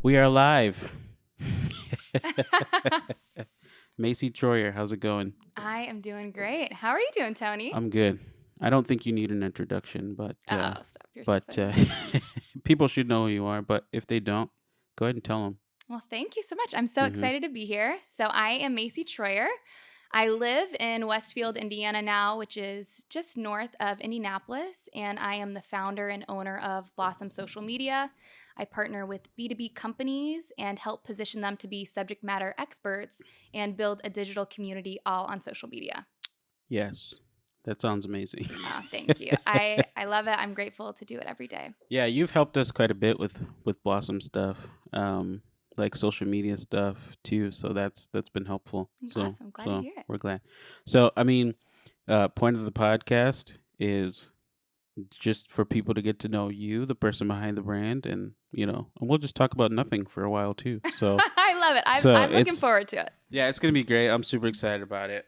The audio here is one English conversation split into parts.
We are live. Macy Troyer, how's it going? I am doing great. How are you doing, Tony? I'm good. I don't think you need an introduction, Oh, stop. You're so but funny. people should know who you are. But if they don't, go ahead and tell them. Well, thank you so much. I'm so Mm-hmm. excited to be here. So, I am Macy Troyer. I live in Westfield, Indiana now, which is just north of Indianapolis, and I am the founder and owner of Blossom Social Media. I partner with B2B companies and help position them to be subject matter experts and build a digital community all on social media. Yes, that sounds amazing. Thank you. I love it. I'm grateful to do it every day. Yeah, you've helped us quite a bit with Blossom stuff, like social media stuff too. So that's been helpful. So Awesome. Glad to so hear it. we're glad. So I mean, point of the podcast is just for people to get to know you, the person behind the brand, and and we'll just talk about nothing for a while too. So I love it. so I'm looking it's forward to it. yeah, it's gonna be great. I'm super excited about it.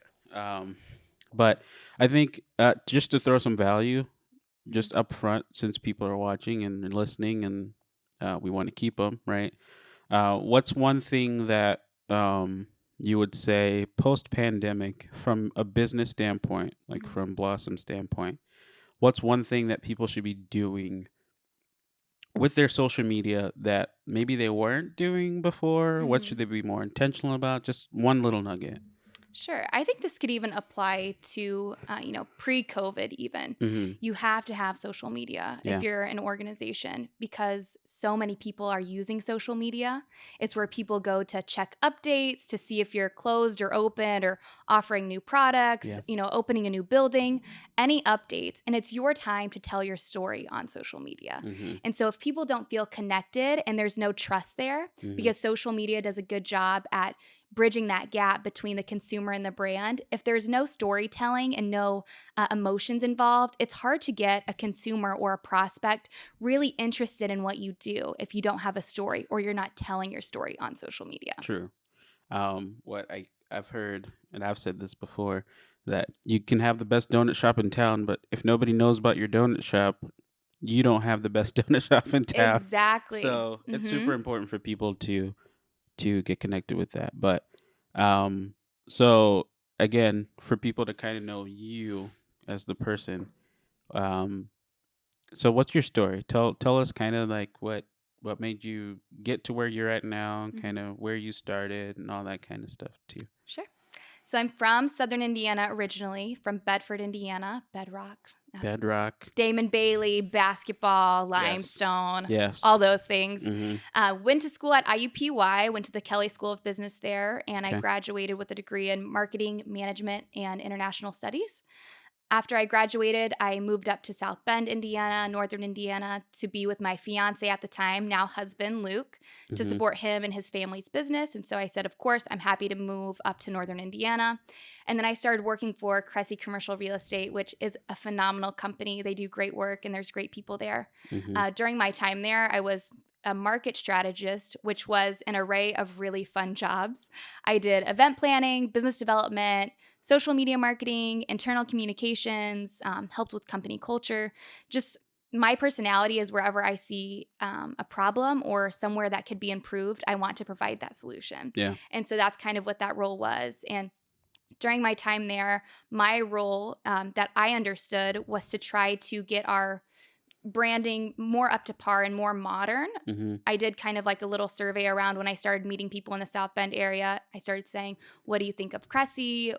But I think just to throw some value, just up front, since people are watching and listening, and we want to keep them right. What's one thing that you would say post pandemic, from a business standpoint, like Mhm. from Blossom standpoint? What's one thing that people should be doing with their social media that maybe they weren't doing before? What should Mhm. they be more intentional about? Just one little nugget. Sure. I think this could even apply to, pre-COVID even. Mm-hmm. You have to have social media if Yeah. you're an organization because so many people are using social media. It's where people go to check updates, to see if you're closed or open or offering new products, Yeah. opening a new building, any updates. And it's your time to tell your story on social media. Mm-hmm. And so if people don't feel connected and there's no trust there, Mm-hmm. because social media does a good job at bridging that gap between the consumer and the brand. If there's no storytelling and no emotions involved, it's hard to get a consumer or a prospect really interested in what you do if you don't have a story or you're not telling your story on social media. True. What I've heard, and I've said this before, that you can have the best donut shop in town, but if nobody knows about your donut shop, you don't have the best donut shop in town. Exactly. So it's Hmm. super important for people to get connected with that. But um, so again, for people to kind of know you as the person, um, so what's your story? Tell us kind of like what made you get to where you're at now, and Hmm. kind of where you started and all that kind of stuff too. Sure. So I'm from Southern Indiana originally, from Bedford, Indiana, Bedrock. Bedrock. Damon Bailey, basketball, Yes. limestone, all Yes. those things. Mm-hmm. Went to school at IUPUI, went to the Kelly School of Business there, and I Okay. graduated with a degree in marketing, management, and international studies. After I graduated, I moved up to South Bend, Indiana, Northern Indiana, to be with my fiance at the time, now husband, Luke, to Mm-hmm. support him and his family's business. And so I said, of course, I'm happy to move up to Northern Indiana. And then I started working for Cressy Commercial Real Estate, which is a phenomenal company. They do great work and there's great people there. Mm-hmm. During my time there, I was a market strategist, which was an array of really fun jobs. I did event planning, business development, social media marketing, internal communications, helped with company culture. Just my personality is wherever I see a problem or somewhere that could be improved, I want to provide that solution. Yeah. And so that's kind of what that role was. And during my time there, my role that I understood was to try to get our branding more up to par and more modern. Mm-hmm. I did kind of like a little survey around when I started meeting people in the South Bend area. I started saying, what do you think of Cressy?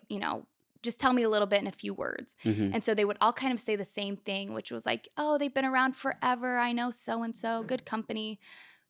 Just tell me a little bit in a few words. Mm-hmm. And so they would all kind of say the same thing, which was like, oh, they've been around forever. I know so and so, good company.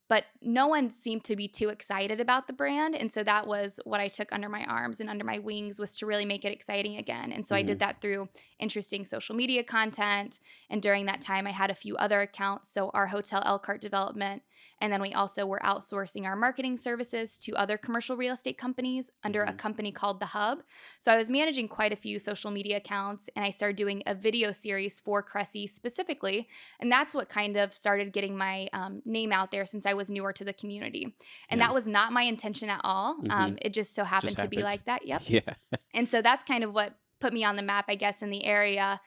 But no one seemed to be too excited about the brand. And so that was what I took under my arms and under my wings, was to really make it exciting again. And so I Mm-hmm. did that through interesting social media content. And during that time, I had a few other accounts. So our hotel Elkhart development. And then we also were outsourcing our marketing services to other commercial real estate companies under a Mm-hmm. company called The Hub. So I was managing quite a few social media accounts. And I started doing a video series for Cressy specifically. And that's what kind of started getting my name out there, since I was newer to the community. And Yeah. that was not my intention at all. Mm-hmm. It just so Just happened to be happened. like that. Yep. Yeah. And so that's kind of what put me on the map, I guess, in the area,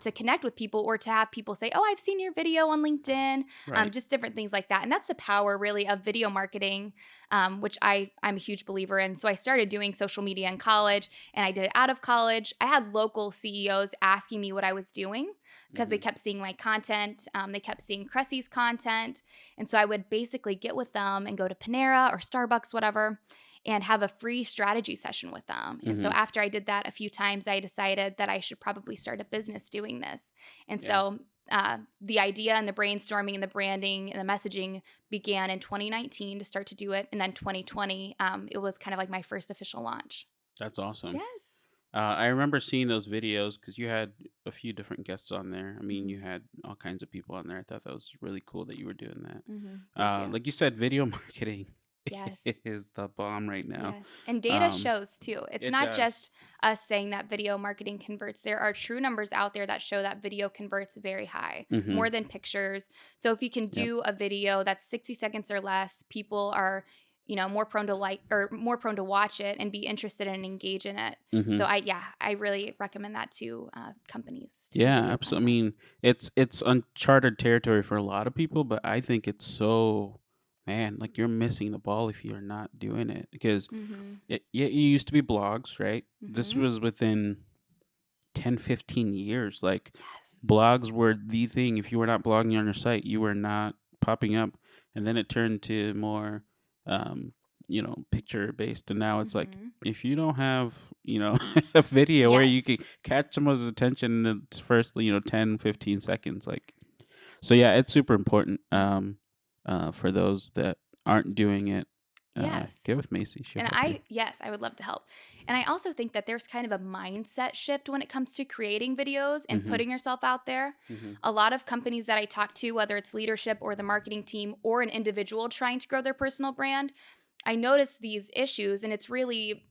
to connect with people or to have people say, "Oh, I've seen your video on LinkedIn," Right. just different things like that. And that's the power, really, of video marketing, which I'm a huge believer in. So I started doing social media in college, and I did it out of college. I had local CEOs asking me what I was doing because they Hmm. kept seeing my content. They kept seeing Cressy's content, and so I would basically get with them and go to Panera or Starbucks, whatever, and have a free strategy session with them. And so Hmm. after I did that a few times, I decided that I should probably start a business doing this. And Yeah. so the idea and the brainstorming and the branding and the messaging began in 2019 to start to do it. And then 2020, it was kind of like my first official launch. That's awesome. Yes. I remember seeing those videos because you had a few different guests on there. I mean, you Hmm. had all kinds of people on there. I thought that was really cool that you were doing that. Thank you. Like you said, video marketing Yes. is the bomb right now. Yes. And data Um, shows too. It's it not does. just us saying that video marketing converts. There are true numbers out there that show that video converts very high, Hmm. more than pictures. So if you can Yep. do a video that's 60 seconds or less, people are, more prone to like or more prone to watch it and be interested and engage in it. So Hmm. I really recommend that to companies to do Yeah, video absolutely. I content. mean, it's uncharted territory for a lot of people, but I think it's so, man, like you're missing the ball if you're not doing it because Mhm. it used to be blogs, right? This Mhm. was within 10, 15 years. Like Yes. blogs were the thing. If you were not blogging on your site, you were not popping up. And then it turned to more, um, picture based. And now it's like, Mhm. if you don't have, a video where you can Yes. catch someone's attention in the first, 10, 15 seconds, like, so yeah, it's super important, Mhm. for those that aren't doing it. Yes. Get with Macy. She'll And help you. yes, I would love to help. And I also think that there's kind of a mindset shift when it comes to creating videos and Hmm. putting yourself out there. Hmm. A lot of companies that I talk to, whether it's leadership or the marketing team or an individual trying to grow their personal brand, I notice these issues, and it's really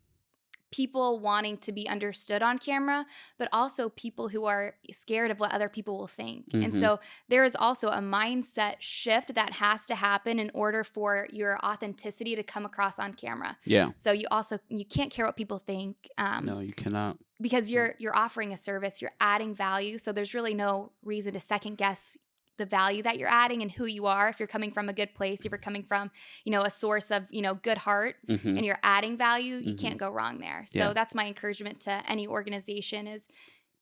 people wanting to be understood on camera, but also people who are scared of what other people will think. And Hmm. so there is also a mindset shift that has to happen in order for your authenticity to come across on camera. Yeah. So you can't care what people think, No, you cannot. because No. you're offering a service, you're adding value. So there's really no reason to second guess the value that you're adding and who you are. If you're coming from a good place, if you're coming from, a source of, good heart, Mhm. and you're adding value, you Mhm. can't go wrong there. Yeah. So that's my encouragement to any organization is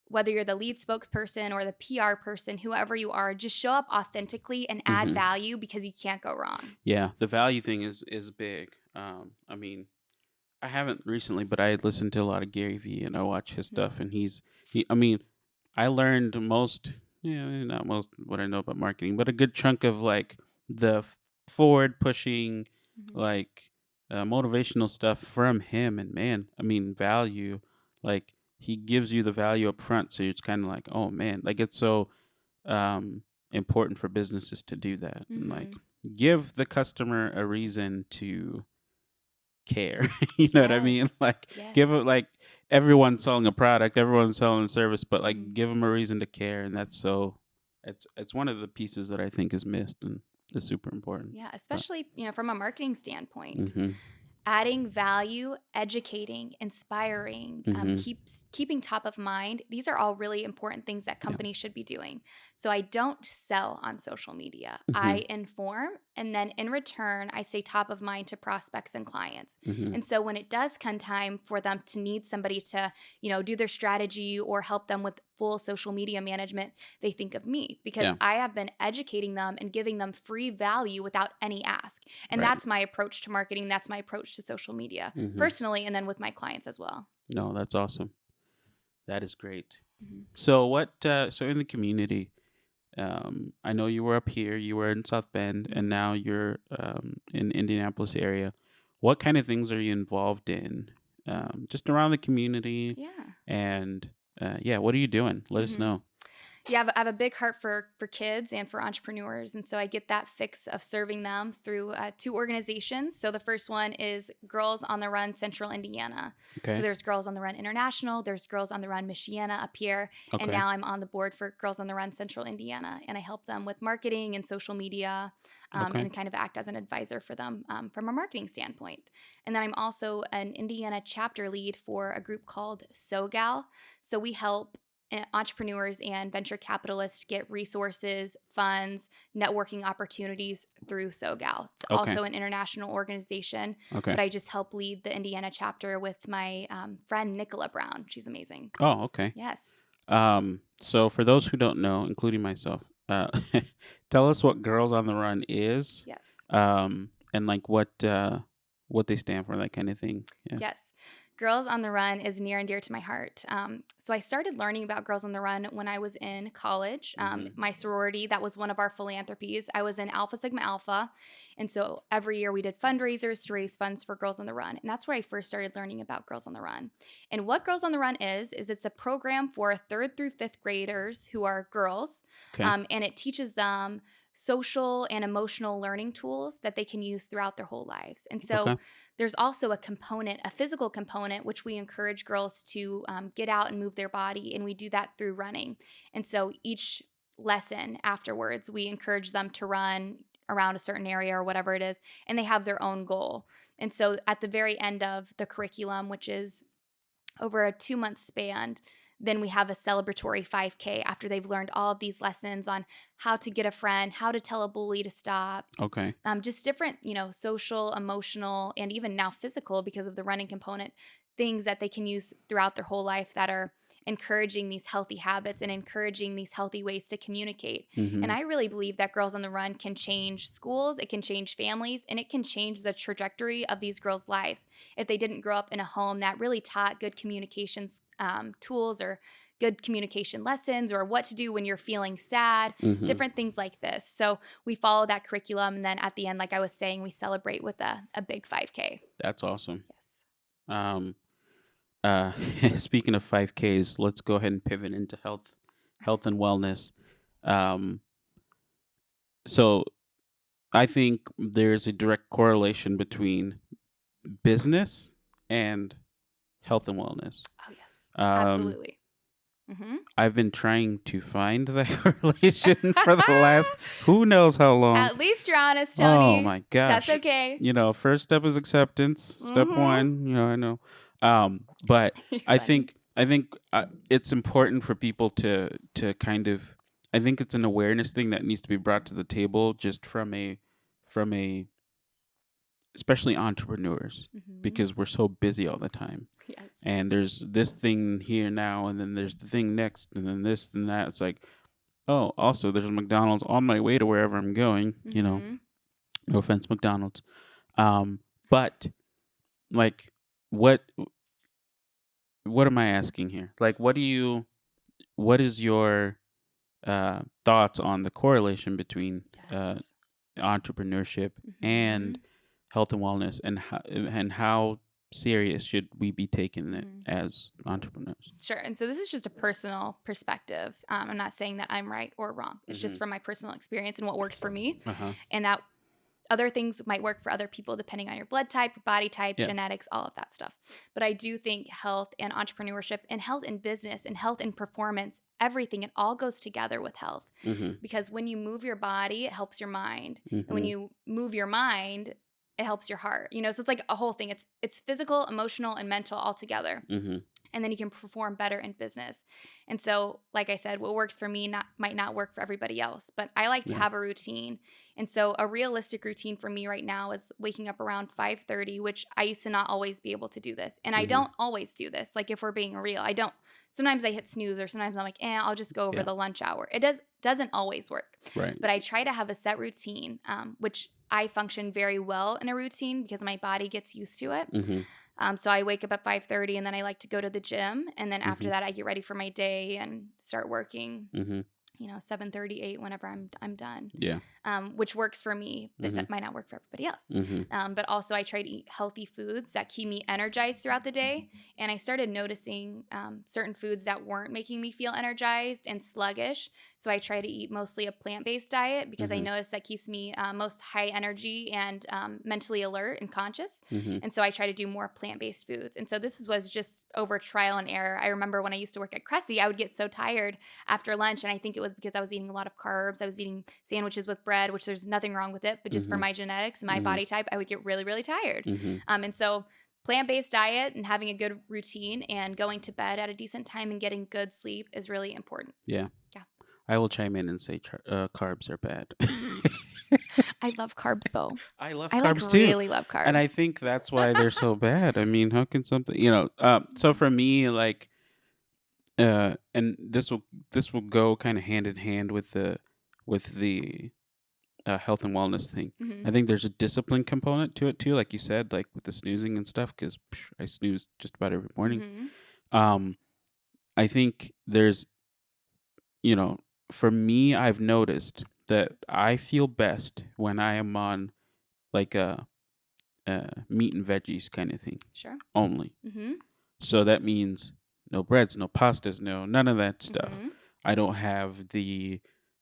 whether you're the lead spokesperson or the PR person, whoever you are, just show up authentically and add Mhm. value because you can't go wrong. Yeah, the value thing is big. I mean, I haven't recently, but I listened to a lot of Gary Vee and I watch his Mhm. stuff, and he. I mean, I learned most, not most what I know about marketing, but a good chunk of like the forward pushing, Mhm. like motivational stuff from him. And man, I mean, value. Like he gives you the value up front, so it's kind of like, oh man, like it's so important for businesses to do that and like Mhm. give the customer a reason to care. You know what I mean? Yes. Like give Yes. it like everyone's selling a product, everyone's selling a service, but like Mhm. give them a reason to care, and that's so. It's one of the pieces that I think is missed and is super important. Yeah, But especially, from a marketing standpoint. mhm, Adding value, educating, inspiring, mhm, keeping top of mind. These are all really important things that yeah, companies should be doing. So I don't sell on social media. mhm, I inform, and then in return, I stay top of mind to prospects and clients. mhm, And so when it does come time for them to need somebody to, do their strategy or help them with full social media management, they think of me because yeah, I have been educating them and giving them free value without any ask. And right, that's my approach to marketing. That's my approach to social media mhm. personally, and then with my clients as well. No, that's awesome. That is great. Mhm. So what? So in the community, I know you were up here, you were in South Bend, and Mhm. now you're in Indianapolis area. What kind of things are you involved in, Mhm. just around the community? Yeah. And yeah, what are you doing? Let us Mhm. know. Yeah, I have a big heart for kids and for entrepreneurs, and so I get that fix of serving them through two organizations. So the first one is Girls on the Run Central Indiana. So Okay. there's Girls on the Run International, there's Girls on the Run Michiana up here, and Okay. now I'm on the board for Girls on the Run Central Indiana, and I help them with marketing and social media, Okay. and kind of act as an advisor for them from a marketing standpoint. And then I'm also an Indiana chapter lead for a group called SoGal. So we help entrepreneurs and venture capitalists get resources, funds, networking opportunities through SoGal. It's Okay. also an international organization, Okay. but I just help lead the Indiana chapter with my friend Nicola Brown. She's amazing. Oh, okay. Yes. So for those who don't know, including myself, tell us what Girls on the Run is, Yes. and like what they stand for, that kind of thing. Yeah. Yes. Girls on the Run is near and dear to my heart. So I started learning about Girls on the Run when I was in college. Hmm. My sorority, that was one of our philanthropies. I was in Alpha Sigma Alpha. And so every year we did fundraisers to raise funds for Girls on the Run. And that's where I first started learning about Girls on the Run. And what Girls on the Run is it's a program for third through fifth graders who are girls. Okay. And it teaches them social and emotional learning tools that they can use throughout their whole lives. And so Okay. there's also a component, a physical component, which we encourage girls to get out and move their body. And we do that through running. And so each lesson afterwards, we encourage them to run around a certain area or whatever it is, and they have their own goal. And so at the very end of the curriculum, which is over a 2 month span, then we have a celebratory 5K after they've learned all of these lessons on how to get a friend, how to tell a bully to stop, Okay. just different, social, emotional, and even now physical because of the running component, things that they can use throughout their whole life that are encouraging these healthy habits and encouraging these healthy ways to communicate. And Hmm. I really believe that Girls on the Run can change schools, it can change families, and it can change the trajectory of these girls' lives if they didn't grow up in a home that really taught good communications tools or good communication lessons or what to do when you're feeling sad, Hmm. different things like this. So we follow that curriculum. And then at the end, like I was saying, we celebrate with a big 5K. That's awesome. Yes. Um, uh, Speaking of 5Ks, let's go ahead and pivot into health and wellness. Um, so I think there's a direct correlation between business and health and wellness. Oh, yes. Um, Absolutely. Hmm. I've been trying to find that correlation for the last who knows how long. At least you're honest, Oh Tony. my That's gosh. okay. First step is acceptance. Step Hmm. one, I know. But You're I funny. think I think it's important for people to kind of. I think it's an awareness thing that needs to be brought to the table, just from a especially entrepreneurs, Hmm. because we're so busy all the time. Yes. And there's this thing here now, and then there's the thing next, and then this and that. It's like, oh, also there's a McDonald's on my way to wherever I'm going. Hmm. No offense, McDonald's. But like, what what am I asking here? Like, what is your thoughts on the correlation between Yes. entrepreneurship Hmm. and health and wellness, and how serious should we be taking it Hmm. as entrepreneurs? Sure. And so this is just a personal perspective. I'm not saying that I'm right or wrong. It's just Mm-hmm. from my personal experience and what works for me. Uh-huh. And that other things might work for other people depending on your blood type, your body type, Yeah. genetics, all of that stuff. But I do think health and entrepreneurship and health and business and health and performance, everything, it all goes together with health. Mm-hmm. Because when you move your body, it helps your mind. And when Mm-hmm. you move your mind, it helps your heart. So it's like a whole thing. It's physical, emotional, and mental all together, Mm-hmm. and then you can perform better in business. And so, like I said, what works for me might not work for everybody else, but I like to Yeah. have a routine. And so a realistic routine for me right now is waking up around 5:30, which I used to not always be able to do this. And I Mm-hmm. don't always do this. Like if we're being real, I don't. Sometimes I hit snooze or sometimes I'm like, I'll just go over Yeah. the lunch hour. It doesn't always work. Right. But I try to have a set routine, which I function very well in a routine because my body gets used to it. Mm-hmm. So I wake up at 5:30 and then I like to go to the gym. And then Mm-hmm. after that, I get ready for my day and start working. Mm-hmm. 7:38 whenever I'm done, Yeah. which works for me, but Mhm. that might not work for everybody else. Mhm. But also, I try to eat healthy foods that keep me energized throughout the day. And I started noticing certain foods that weren't making me feel energized and sluggish. So I try to eat mostly a plant based diet because I Mhm. notice that keeps me most high energy and mentally alert and conscious. Mhm. And so I try to do more plant based foods. And so was just over trial and error. I remember when I used to work at Cressy, I would get so tired after lunch. And I think it was because I was eating a lot of carbs. I was eating sandwiches with bread, which there's nothing wrong with it, but just for Mhm. my genetics and my Mhm. body type, I would get really, really tired. Mhm. And so plant based diet and having a good routine and going to bed at a decent time and getting good sleep is really important. Yeah. Yeah. I will chime in and say carbs are bad. I love carbs though. I love I like carbs too. really love And I carbs. think that's why they're so bad. I mean, how can something, so for me, like, and this will go kind of hand in hand with the health and wellness thing. Mm-hmm. I think there's a discipline component to it too, like you said, like with the snoozing and stuff, because I snooze just about every morning. Mm-hmm. Um, I think you know, for me, I've noticed that I feel best when I am on like a meat and veggies kind of thing Sure. only. Mm-hmm. So that means no breads, no pastas, no none of that stuff. Mm-hmm. I don't have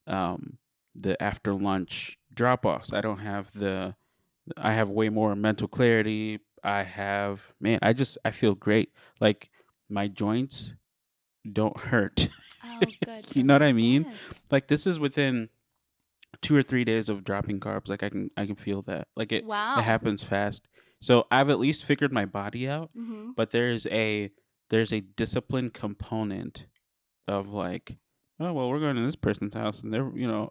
um the after lunch drop offs. I have way more mental clarity. I feel great. Like my joints don't hurt. Oh, good You for know what me. I mean? Yes. Like this is within 2 or 3 days of dropping carbs. Like I can feel that. Like it Wow. happens fast. So I've at least figured my body out, Mm-hmm. but there's a discipline component of like, oh well, we're going to this person's house and they're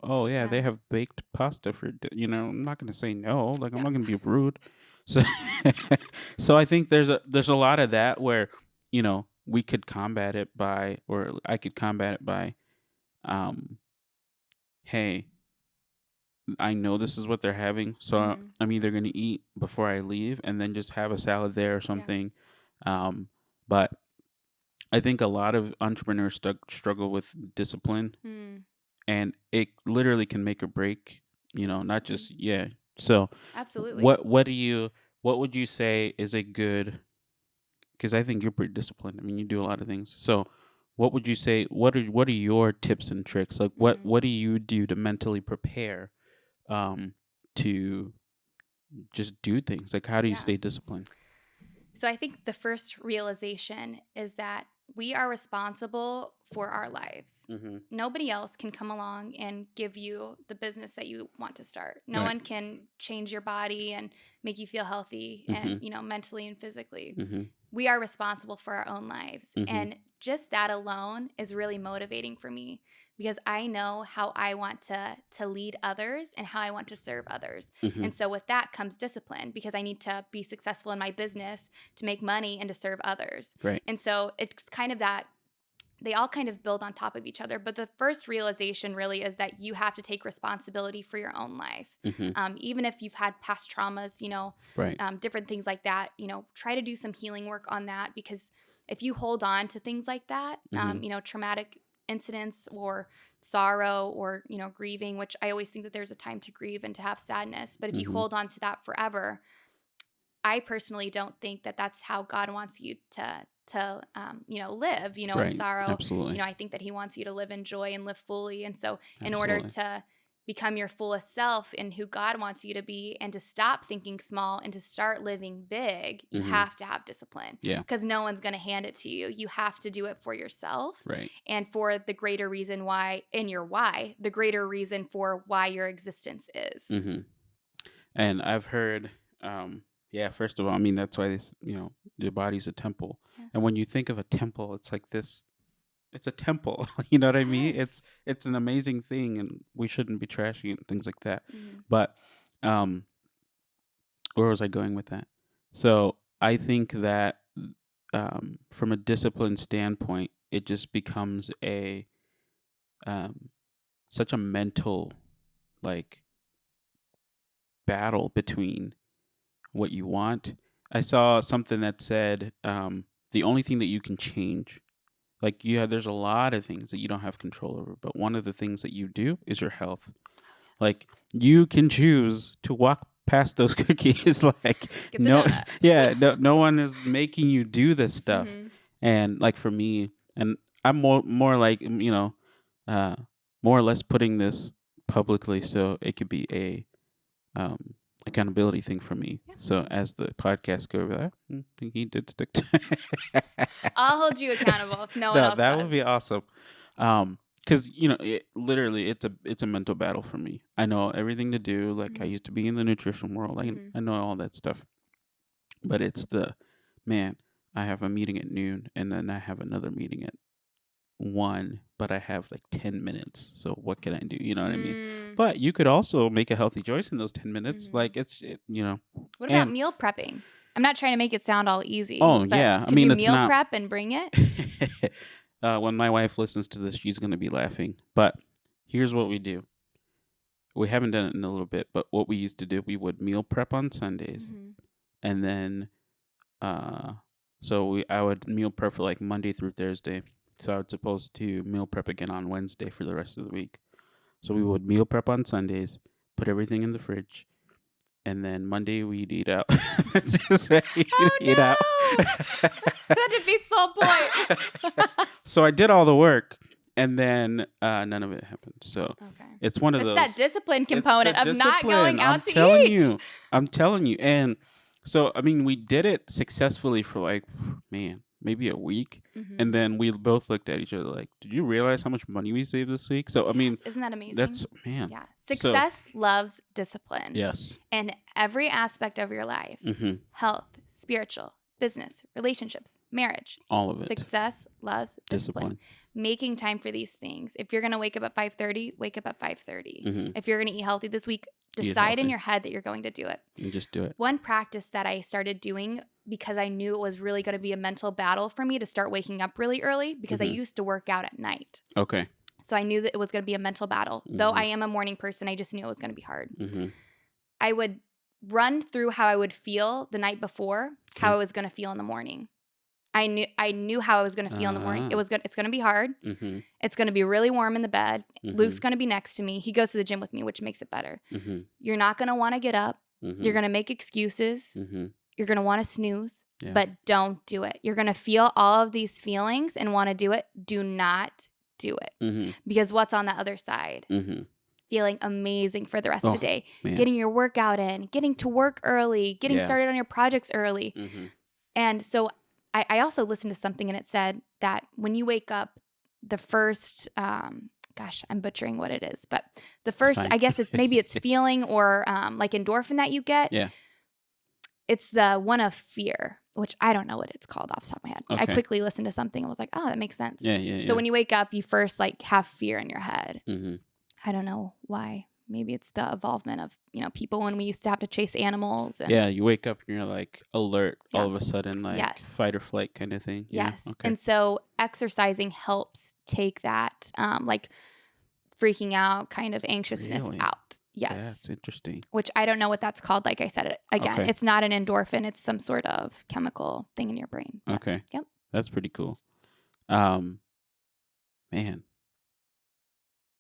oh yeah, Yeah. they have baked pasta for I'm not gonna say no. Like I'm Yeah. not gonna be rude. So so I think there's a lot of that where we could combat it by, or I could combat it by, um hey, I know this is what they're having, so Mm-hmm. I'm either going to eat before I leave and then just have a salad there or Yeah. something. Um, but I think a lot of entrepreneurs struggle with discipline, Mm. and it literally can make or break. Business. Not Mm-hmm. just yeah. So, Absolutely. what would you say is a good? Because I think you're pretty disciplined. I mean, you do a lot of things. So, what would you say? What are your tips and tricks? Like, Mm-hmm. what do you do to mentally prepare um, to just do things? Like, how do you Yeah. stay disciplined? So I think the first realization is that we are responsible for our lives. Mm-hmm. Nobody else can come along and give you the business that you want to start. No Right. one can change your body and make you feel healthy and, Mm-hmm. mentally and physically. Mm-hmm. We are responsible for our own lives. Mm-hmm. And just that alone is really motivating for me because I know how I want to lead others and how I want to serve others. Mm-hmm. And so with that comes discipline because I need to be successful in my business to make money and to serve others. Right. And so it's kind of that they all kind of build on top of each other. But the first realization really is that you have to take responsibility for your own life. Mm-hmm. Even if you've had past traumas, Right. different things like that, try to do some healing work on that because if you hold on to things like that, Mm-hmm. traumatic incidents or sorrow or, grieving, which I always think that there's a time to grieve and to have sadness. But if you Mm-hmm. hold on to that forever, I personally don't think that that's how God wants you to live, in Right. sorrow. Absolutely. I think that He wants you to live in joy and live fully. And so, in order Absolutely. to become your fullest self and who God wants you to be, and to stop thinking small and to start living big, you Mm-hmm. have to have discipline Yeah. because no one's going to hand it to you. You have to do it for yourself Right. and for the greater reason why, in your why, the greater reason for why your existence is. Mm-hmm. And I've heard, yeah. First of all, I mean that's why your body's a temple, Yes. and when you think of a temple, it's like this. It's a temple. You know what I mean? Yes. It's an amazing thing, and we shouldn't be trashing it and things like that. Mhm. But um, where was I going with that? So I think that from a discipline standpoint, it just becomes a um, such a mental like battle between what you want. I saw something that said the only thing that you can change Like there's a lot of things that you don't have control over, but one of the things that you do is your health. Like you can choose to walk past those cookies. Like Get the no, donut. yeah, no one is making you do this stuff. Mhm. And like for me, and I'm more like uh, more or less putting this publicly so it could be a um, accountability thing for me. Yeah. So as the podcast go over that, I think he did stick to. I'll hold you accountable if no one No, else that would does. be awesome. Because it literally it's a mental battle for me. I know everything to do. Like I Mhm. used to be in the nutrition world. Mhm. I know all that stuff. But it's the man. I have a meeting at noon, and then I have another meeting at 1, but I have like 10 minutes. So what can I do? You know what I mean? Mm. But you could also make a healthy choice in those 10 minutes. Mhm. Like you know, What about and meal prepping? I'm not trying to make it sound all easy, oh but yeah, I could mean you it's meal not. prep and bring it? When my wife listens to this, she's gonna be laughing. But here's what we do. We haven't done it in a little bit, but what we used to do, we would meal prep on Sundays, Mhm. and then uh, I would meal prep for like Monday through Thursday. So I was supposed to meal prep again on Wednesday for the rest of the week. So we would meal prep on Sundays, put everything in the fridge, and then Monday we'd eat out. Just say eat out. Oh no! That defeats the whole point. So I did all the work, and then none of it happened. So Okay. it's one of It's that those. discipline It's the component of not discipline. going I'm out to telling eat. you. I'm telling you. And so I mean, we did it successfully for like, man, maybe a week, and Mhm. then we both looked at each other like, "Did you realize how much money we saved this week?" So I mean, Yes, isn't that amazing? that's man. Yeah. So Success loves discipline yes. in every aspect of your life. Mm-hmm. Health, spiritual, business, relationships, marriage. All of it. Success loves discipline. Discipline. Making time for these things. If you're going to wake up at 5:30, wake up at 5:30. Mm-hmm. If you're going to eat healthy this week, Eat decide in healthy. your head that you're going to do it. And just do it. One practice that I started doing because I knew it was really going to be a mental battle for me to start waking up really early because I Mhm. used to work out at night. Okay. So I knew that it was going to be a mental battle. Though I am a morning person, I just knew it was going to be hard. Mm-hmm. I would run through how I would feel the night before, how Okay. I was going to feel in the morning. I knew how I was going to feel in the morning. Ah. It's going to be hard. Mm-hmm. It's going to be really warm in the bed. Mhm. Luke's going to be next to me. He goes to the gym with me, which makes it better. Mm-hmm. You're not going to want to get up. Mm-hmm. You're going to make excuses. Mm-hmm. You're going to want to snooze, Yeah. but don't do it. You're going to feel all of these feelings and want to do it. Do not do it. Mm-hmm. Because what's on the other side? Mm-hmm. Feeling amazing for the rest of the day. Man. Getting your workout in, getting to work early, getting Yeah. started on your projects early. Mm-hmm. And so I also listened to something and it said that when you wake up, the first, gosh, I'm butchering what it is, but the first, fine. I guess maybe it's feeling or like endorphin that you get. Yeah. It's the one of fear, which I don't know what it's called off the top of my head. I Okay. quickly listened to something and was like, oh, that makes sense. Yeah. Yeah. So when you wake up, you first like have fear in your head. Mm-hmm. I don't know why. Maybe it's the evolvement of, people when we used to have to chase animals. And Yeah. You wake up and you're like alert Yeah. all of a sudden, like Yes. fight or flight kind of thing. Yeah. Yes. Okay. And so exercising helps take that like freaking out kind of anxiousness Really? out. Yes. That's interesting. Which I don't know what that's called. Like I said, again, Okay. it's not an endorphin. It's some sort of chemical thing in your brain. But, Okay. Yep. That's pretty cool. Man.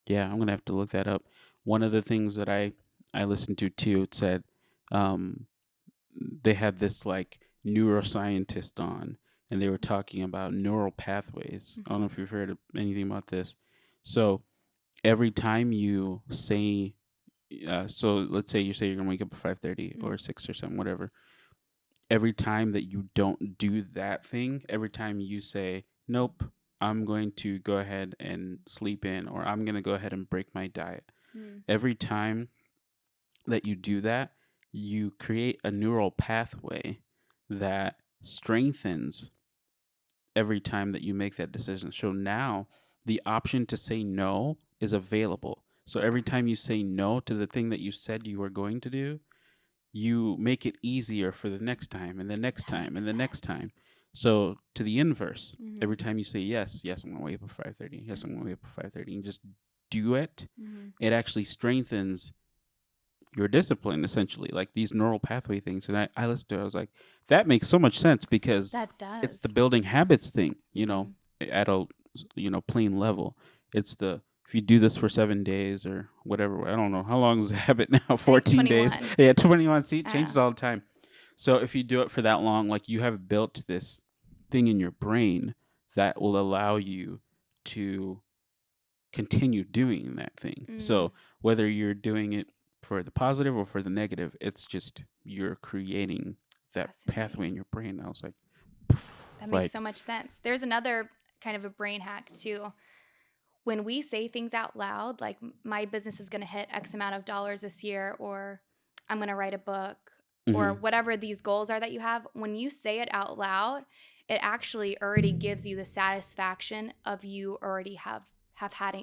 Yeah, I'm gonna have to look that up. One of the things that I listened to too, it said they had this like neuroscientist on, and they were talking about neural pathways. I don't know if you've heard of anything about this. So every time you say, so let's say you say you're gonna wake up at 5:30 or 6 or 7, whatever. Every time that you don't do that thing, every time you say, nope, I'm going to go ahead and sleep in, or I'm going to go ahead and break my diet. Every time that you do that, you create a neural pathway that strengthens every time that you make that decision. So now the option to say no is available. So every time you say no to the thing that you said you were going to do, you make it easier for the next time and the next That time and makes the next sense. time. So to the inverse, Mhm. every time you say yes, I'm gonna wake up at 5:30. Yes, I'm gonna wake up at 5:30, and just do it. Mhm. It actually strengthens your discipline essentially, like these neural pathway things. And I listened to it, I was like, that makes so much sense because That does. it's the building habits thing, you know. at a plain level. It's the if you do this for 7 days or whatever. I don't know how long is the habit now. I think 14 days. 21. Yeah, 21. See, it I don't changes know. all the time. So if you do it for that long, like you have built this thing in your brain that will allow you to continue doing that thing. Mm, So whether you're doing it for the positive or for the negative, it's just you're creating that pathway fascinating. in your brain. I was like, That makes so like, much sense. There's another kind of a brain hack too. When we say things out loud, like my business is going to hit X amount of dollars this year, or I'm going to write a book, or mm-hmm. whatever these goals are that you have, when you say it out loud, it actually already gives you the satisfaction of you already have had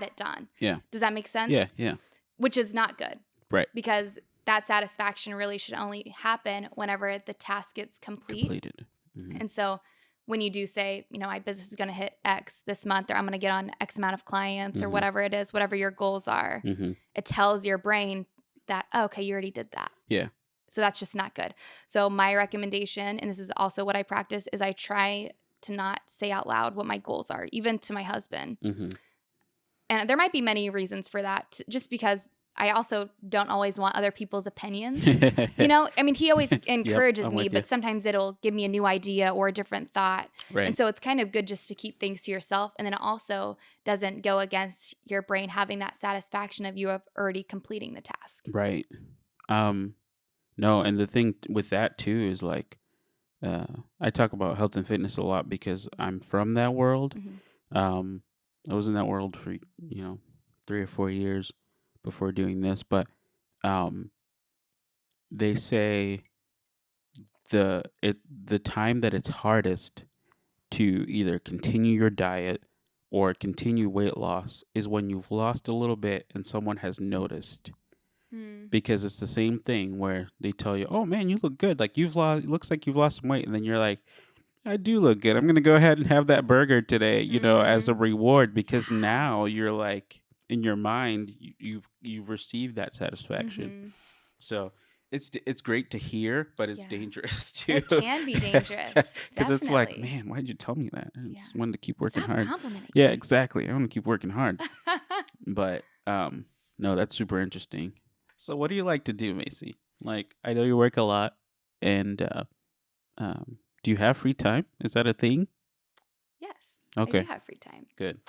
it done. Yeah, Does that make yeah, sense? yeah, Which is not good right, because that satisfaction really should only happen whenever the task gets complete. completed. Mm-hmm. And so when you do say, my business is going to hit X this month, or I'm going to get on X amount of clients, or Mm-hmm. whatever it is, whatever your goals are, Mm-hmm. it tells your brain that, oh, okay, you already did that. Yeah. So that's just not good. So my recommendation, and this is also what I practice, is I try to not say out loud what my goals are, even to my husband. Mm-hmm. And there might be many reasons for that, just because I also don't always want other people's opinions. I mean, he always Yep, encourages I'm me, with you. but sometimes it'll give me a new idea or a different thought. And Right, so it's kind of good just to keep things to yourself. And then it also doesn't go against your brain having that satisfaction of you of already completing the task. right. Um, no, and the thing with that too is like, uh, I talk about health and fitness a lot because I'm from that world. Hmm. Um, I was in that world for 3 or 4 years before doing this, but um, they say the time that it's hardest to either continue your diet or continue weight loss is when you've lost a little bit and someone has noticed, Mm. because it's the same thing where they tell you, "Oh man, you look good. Like you've lost. It looks like you've lost some weight," and then you're like, "I do look good. I'm gonna go ahead and have that burger today," as a Mm-hmm. reward, because Yeah. now you're like in your mind you've received that satisfaction. Mm-hmm. So it's great to hear, but it's Yeah. dangerous too, It can be dangerous. because it's like, Definitely. man, why did you tell me that? I Yeah. just wanted to keep working Stop hard. complimenting Yeah, me. exactly. I want to keep working hard, but no, that's super interesting. So, what do you like to do, Macy? Like, I know you work a lot, and do you have free time? Is that a thing? Yes, I do Okay, have free time. good.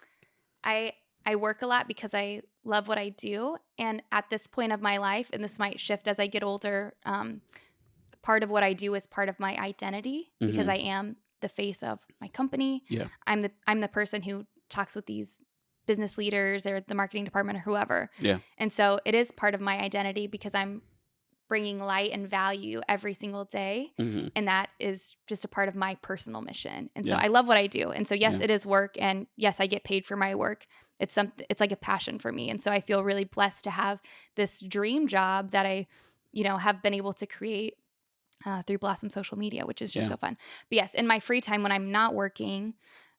I I work a lot because I love what I do, and at this point of my life, and this might shift as I get older, part of what I do is part of my identity because Mm-hmm. I am the face of my company. Yeah. I'm the person who talks with these business leaders or the marketing department or whoever. Yeah. And so it is part of my identity because I'm bringing light and value every single day. Mm-hmm. And that is just a part of my personal mission. And so Yeah. I love what I do. And so yes, Yeah. it is work, and yes, I get paid for my work. It's like a passion for me. And so I feel really blessed to have this dream job that I, have been able to create through Blossom social media, which is just Yeah. so fun. But yes, in my free time when I'm not working,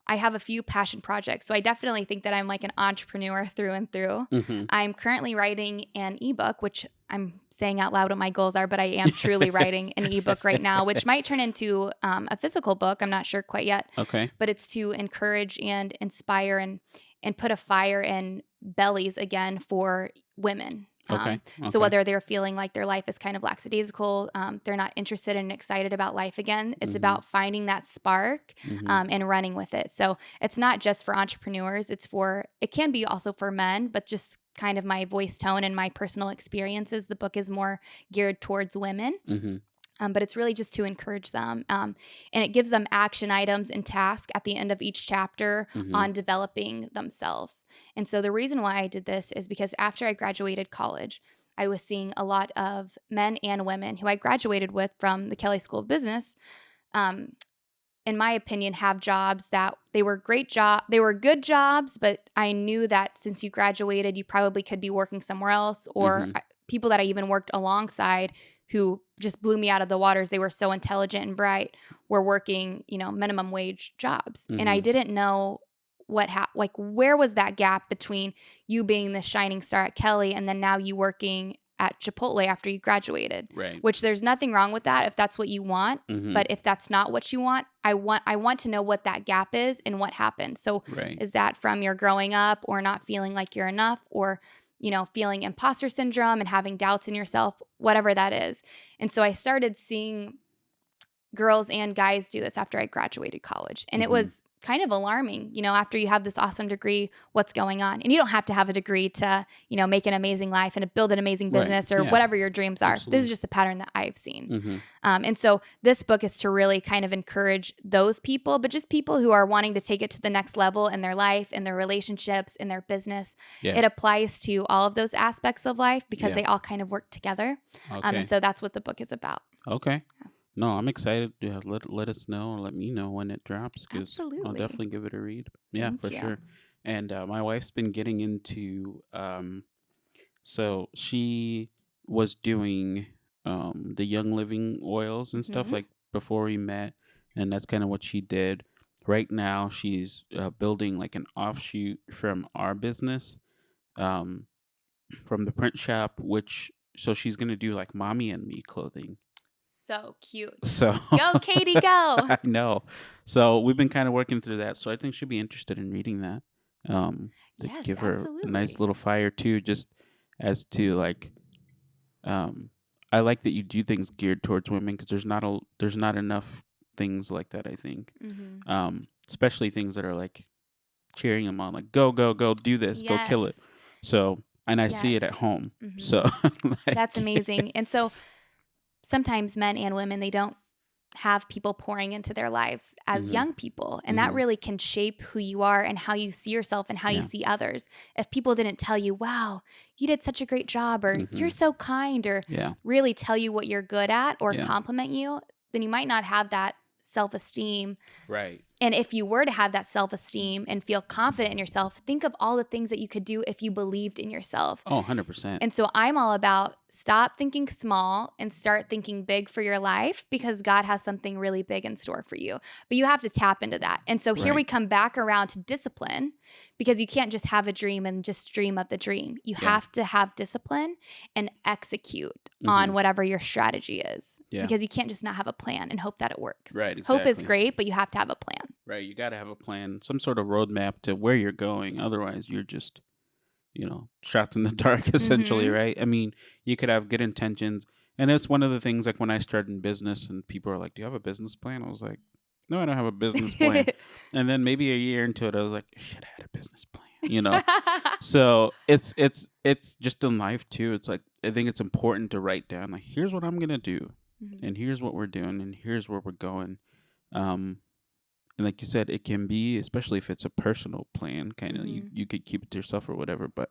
I have a few passion projects. So I definitely think that I'm like an entrepreneur through and through. Mm-hmm. I'm currently writing an ebook, which I'm saying out loud what my goals are, but I am truly writing an ebook right now, which might turn into a physical book. I'm not sure quite yet, Okay. but it's to encourage and inspire and put a fire in bellies again for women. Okay. So Okay. whether they're feeling like their life is kind of lackadaisical, they're not interested and excited about life again, it's Mm-hmm. about finding that spark Mm-hmm. and running with it. So it's not just for entrepreneurs, it can be also for men, but just kind of my voice tone and my personal experiences, the book is more geared towards women. Mm-hmm. But it's really just to encourage them. And it gives them action items and tasks at the end of each chapter Mm-hmm. on developing themselves. And so the reason why I did this is because after I graduated college, I was seeing a lot of men and women who I graduated with from the Kelley School of Business, um, in my opinion, have jobs that they were they were good jobs, but I knew that since you graduated, you probably could be working somewhere else, or Mm-hmm. people that I even worked alongside who just blew me out of the waters. They were so intelligent and bright, were working, minimum wage jobs. And I Mm-hmm. didn't know like where was that gap between you being the shining star at Kelley and then now you working at Chipotle after you graduated, Right. which there's nothing wrong with that if that's what you want. Mm-hmm. But if that's not what you want, I want to know what that gap is and what happened. So Right. is that from your growing up or not feeling like you're enough, or feeling imposter syndrome and having doubts in yourself, whatever that is. And so I started seeing girls and guys do this after I graduated college. And it Mm-hmm. was kind of alarming, after you have this awesome degree, what's going on. And you don't have to have a degree to, make an amazing life and to build an amazing Right. business or Yeah. whatever your dreams are. This Absolutely. is just the pattern that I've seen. Mm-hmm. And so this book is to really kind of encourage those people, but just people who are wanting to take it to the next level in their life, in their relationships, in their business. Yeah. It applies to all of those aspects of life because Yeah. they all kind of work together. Okay. And so that's what the book is about. Okay. No, I'm excited. Yeah, let us know or let me know when it drops because I'll Absolutely. definitely give it a read. Yeah, Thank for you. sure. And my wife's been getting into so she was doing the Young Living oils and stuff Mhm. like before we met, and that's kind of what she did. Right now, she's building like an offshoot from our business, um, from the print shop, which so she's gonna do like mommy and me clothing. So cute. So Go, Katie, go. I know. So we've been kind of working through that. So I think she'll be interested in reading that. To Yes, give her a nice absolutely. little fire too, just as to like, um, I like that you do things geared towards women because there's not enough things like that. I think, Mhm. especially things that are like cheering them on, like go go go, do this, go kill it. Yes. So and I see it at Yes. home. Mhm. So That's like, amazing. And so sometimes men and women, they don't have people pouring into their lives as hmm young people. And that hmm really can shape who you are and how you see yourself and how you yeah, see others. If people didn't tell you, wow, you did such a great job, or hmm you're so kind, or yeah, really tell you what you're good at or yeah, compliment you, then you might not have that self esteem. right. And if you were to have that self esteem and feel confident in yourself, think of all the things that you could do if you believed in yourself. Oh, 100%. And so I'm all about stop thinking small and start thinking big for your life because God has something really big in store for you. But you have to tap into that. And so here we Right. come back around to discipline because you can't just have a dream and just dream of the dream. You Yeah. have to have discipline and execute hmm on whatever your strategy is Yeah. because you can't just not have a plan and hope that it works. Right. Hope is Exactly. great, but you have to have a plan. Right. You got to have a plan, some sort of roadmap to where you're going. Yes. Otherwise, you're just, shots in the dark, essentially, Mm-hmm. right? I mean, you could have good intentions. And that's one of the things, like when I started in business and people are like, do you have a business plan? I was like, no, I don't have a business plan. And then maybe a year into it, I was like, I should have had a business plan. So it's just in life too. It's like, I think it's important to write down, like, here's what I'm going to do. Mhm. And here's what we're doing. And here's where we're going. Um, And like you said, it can be, especially if it's a personal plan, kind of Mhm. you could keep it to yourself or whatever, but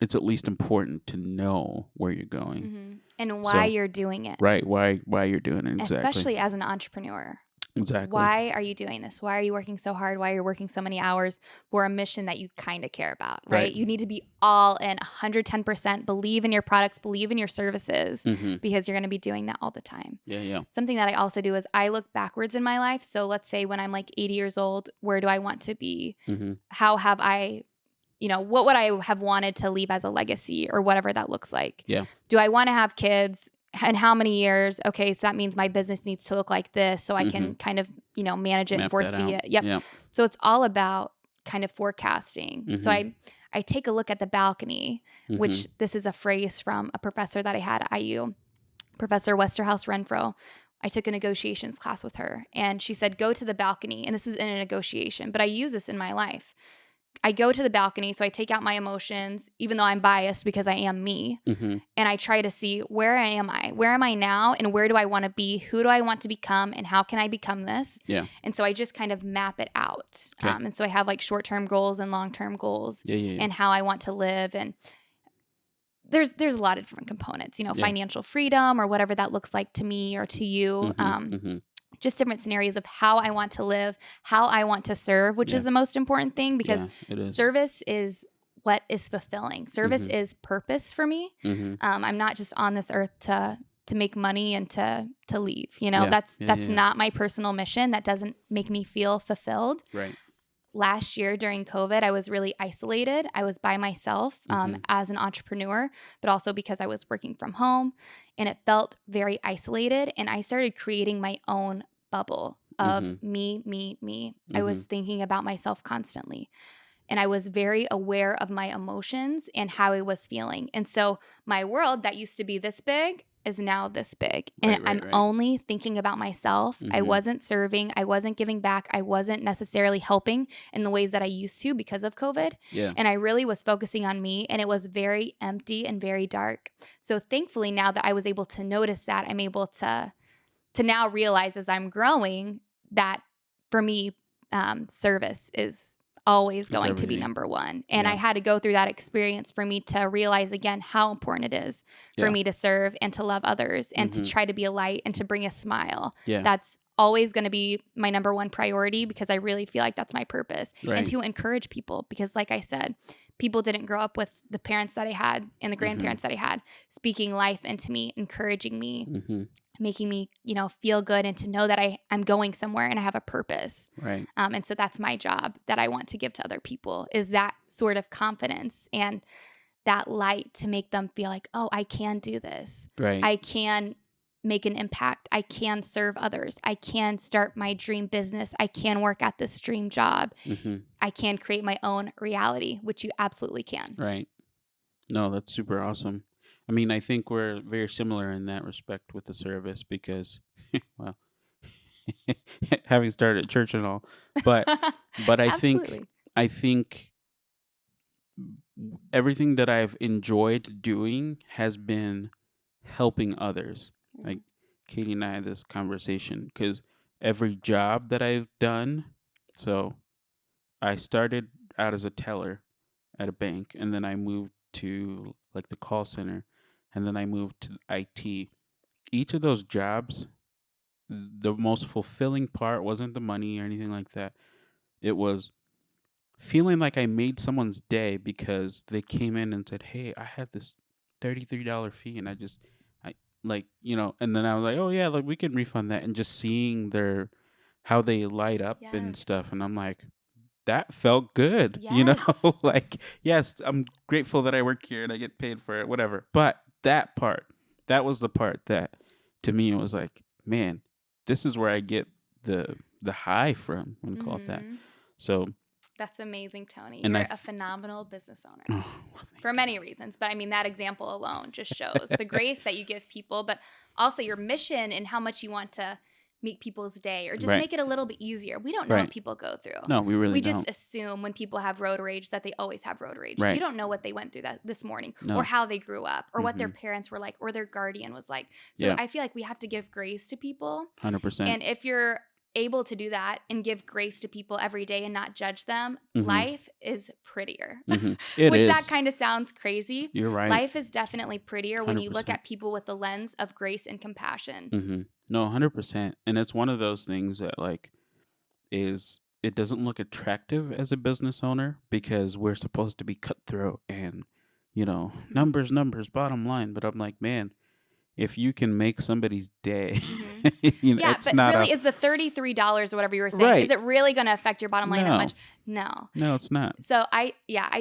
it's at least important to know where you're going. Mhm. And why So, you're doing it, right, why you're doing it exactly. especially as an entrepreneur. Exactly. Why are you doing this? Why are you working so hard? Why are you working so many hours for a mission that you kind of care about, right? Right. You need to be all in 110%, believe in your products, believe in your services, Mhm. because you're going to be doing that all the time. Yeah, yeah. Something that I also do is I look backwards in my life. So let's say when I'm like 80 years old, where do I want to be? Mhm. How have I, what would I have wanted to leave as a legacy or whatever that looks like? Yeah. Do I want to have kids? And how many years? Okay, so that means my business needs to look like this so I can kind of, manage it and Map that foresee out. it. Yep. Yeah. So it's all about kind of forecasting. So Mhm. I take a look at the balcony, which Mhm. this is a phrase from a professor that I had at IU, Professor Westerhouse Renfro. I took a negotiations class with her and she said, go to the balcony. And this is in a negotiation, but I use this in my life. I go to the balcony, so I take out my emotions, even though I'm biased because I am me, Mhm. and I try to see where am I? Where am I now? And where do I want to be? Who do I want to become? And how can I become this? Yeah. And so I just kind of map it out. Okay. And so I have like short-term goals and long-term goals Yeah, yeah, yeah. and how I want to live. And there's a lot of different components, Yeah. financial freedom or whatever that looks like to me or to you. Mhm. Mhm. Just different scenarios of how I want to live, how I want to serve, which Yeah. is the most important thing because Yeah, it is. service is what is fulfilling. Service Mhm. is purpose for me. Mhm. I'm not just on this earth to make money and to leave. Yeah. That's Yeah, yeah, yeah. not my personal mission. That doesn't make me feel fulfilled. Right. last year during COVID, I was really isolated. I was by myself Mm-hmm. as an entrepreneur, but also because I was working from home, and it felt very isolated. And I started creating my own bubble of Mm-hmm. me, me, me. I Mm-hmm. was thinking about myself constantly. And I was very aware of my emotions and how I was feeling. And so my world that used to be this big is now this big. And Right, I'm right, right. only thinking about myself. I Mm-hmm. wasn't serving, I wasn't giving back, I wasn't necessarily helping in the ways that I used to because of COVID. Yeah. And I really was focusing on me, and it was very empty and very dark. So thankfully, now that I was able to notice that, I'm able to now realize as I'm growing that for me, service is always It's going to be everything. number one. And I Yeah. had to go through that experience for me to realize again how important it is for Yeah. me to serve and to love others and to Mm-hmm. try to be a light and to bring a smile. Yeah. That's always going to be my number one priority because I really feel like that's my purpose. And Right. to encourage people because, like I said, people didn't grow up with the parents that I had and the Mm-hmm. grandparents that I had speaking life into me, encouraging me, Mm-hmm. making me, feel good and to know that I'm going somewhere and I have a purpose. Right. And so that's my job that I want to give to other people is that sort of confidence and that light to make them feel like, oh, I can do this. Right. I can make an impact. I can serve others. I can start my dream business. I can work at this dream job. Mm-hmm. I can create my own reality, which you absolutely can. Right. No, that's super awesome. I mean, I think we're very similar in that respect with the service because, well, having started church and all, but I think Absolutely. I think everything that I've enjoyed doing has been helping others. Like Katie and I had this conversation because every job that I've done, so I started out as a teller at a bank, and then I moved to like the call center, and then I moved to IT. Each of those jobs, the most fulfilling part wasn't the money or anything like that. It was feeling like I made someone's day because they came in and said, "Hey, I had this $33 fee," and I like, and then I was like, "Oh yeah, like we can refund that," and just seeing their how they light up and Yes. stuff, and I'm like, that felt good, Yes. like, yes, I'm grateful that I work here and I get paid for it, whatever. But that part, that was the part that to me was like, man, this is where I get the high from, I'm gonna call it that. Mhm. So, That's amazing, Tony. and You're a phenomenal business owner oh, well, thank for you. many reasons. But I mean, that example alone just shows the grace that you give people, but also your mission and how much you want to make people's day or just Right, make it a little bit easier. We don't know what right. people go through. No, we really We just don't. assume when people have road rage that they always have road rage. You Right. don't know what they went through that this morning or No. how they grew up or what their Mhm. parents were like or their guardian was like. So Yeah. I feel like we have to give grace to people. 100%. And if you're able to do that and give grace to people every day and not judge them, Mhm. life is prettier. Mhm. It Which that is. kind of sounds crazy. You're right. Life is definitely prettier when you look 100%. at people with the lens of grace and compassion. Mhm. No, 100%. And it's one of those things that like is it doesn't look attractive as a business owner because we're supposed to be cutthroat and numbers, numbers, bottom line. But I'm like, man, if you can make somebody's day, Hmm. Yeah, it's but not a really, is the $33 or whatever you were saying, is right. it really going to affect your bottom line that No, much? No. no, it's not. So I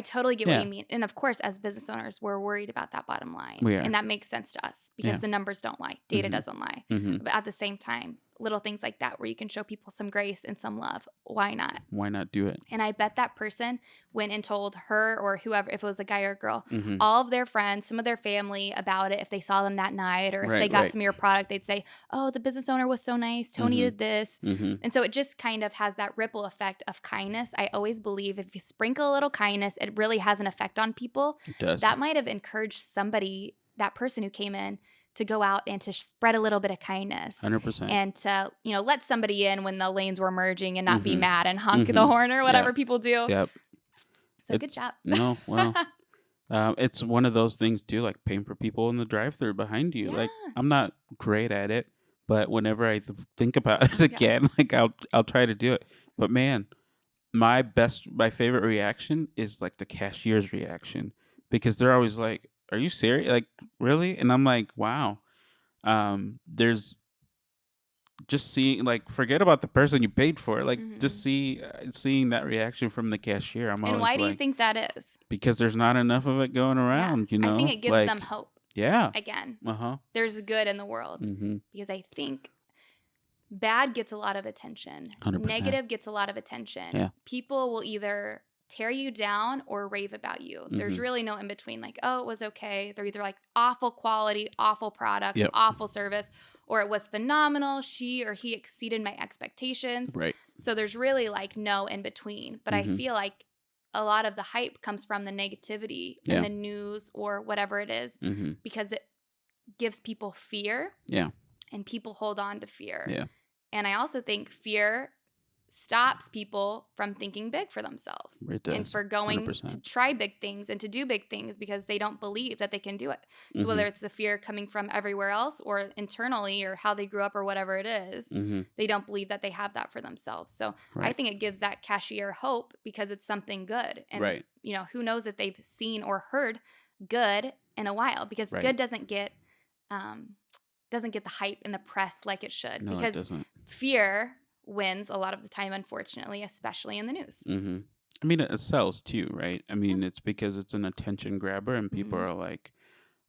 totally get what Yeah, you mean. And of course, as business owners, we're worried about that bottom line. we And are. that makes sense to us because Yeah. the numbers don't lie. Data Mhm. doesn't lie. Mhm. But at the same time, little things like that where you can show people some grace and some love, why not? Why not do it? And I bet that person went and told her or whoever, if it was a guy or a girl, Mhm. all of their friends, some of their family about it. If they saw them that night or if they Right. got Right. some of your product, they'd say, oh, the business owner was so nice. Tony Mhm. did this. Mhm. And so it just kind of has that ripple effect of kindness. I always believe if you sprinkle a little kindness, it really has an effect on people. It does. That might have encouraged somebody, that person who came in, to go out and to spread a little bit of kindness 100%. and to, let somebody in when the lanes were merging and not be Mhm. mad and honk the Mhm. horn or Yeah. whatever people do. Yep. So good It's job. no, well, it's one of those things too, like paying for people in the drive-through behind you. Like Yeah. I'm not great at it, but whenever I think about it Yeah. again, like I'll try to do it. But man, my favorite reaction is like the cashier's reaction because they're always like, "Are you serious? Like really?" And I'm like, "Wow." There's just seeing, like, forget about the person you paid for. Like, just Mhm. seeing that reaction from the cashier. I'm And always why do you like, think that is? because there's not enough of it going Yeah. around, I think it gives them Like, hope yeah. again. Uh-huh. There's good in the world Mm-hmm. because I think bad gets a lot of attention. 100%. Negative gets a lot of attention. Yeah. People will either tear you down or rave about you. There's Mm-hmm. really no in between. Like, oh, it was okay. They're either like awful quality, awful products, Yep. awful service, or it was phenomenal. She or he exceeded my expectations. Right. So there's really like no in between. But I Mm-hmm. feel like a lot of the hype comes from the negativity in Yeah. the news or whatever it is Mm-hmm. because it gives people fear Yeah. and people hold on to fear. Yeah. And I also think fear stops people from thinking big for themselves It and does. for going to 100%. try big things and to do big things because they don't believe that they can do it. So Mm-hmm. whether it's the fear coming from everywhere else or internally or how they grew up or whatever it is, Mm-hmm. they don't believe that they have that for themselves. So I Right. think it gives that cashier hope because it's something good. And Right. who knows if they've seen or heard good in a while because Right. good doesn't get the hype in the press like it should No, it because doesn't. fear wins a lot of the time, unfortunately, especially in the news. Mm-hmm. I mean, it sells too, right? I Yeah. mean, it's because it's an attention grabber, and people Mhm. are like,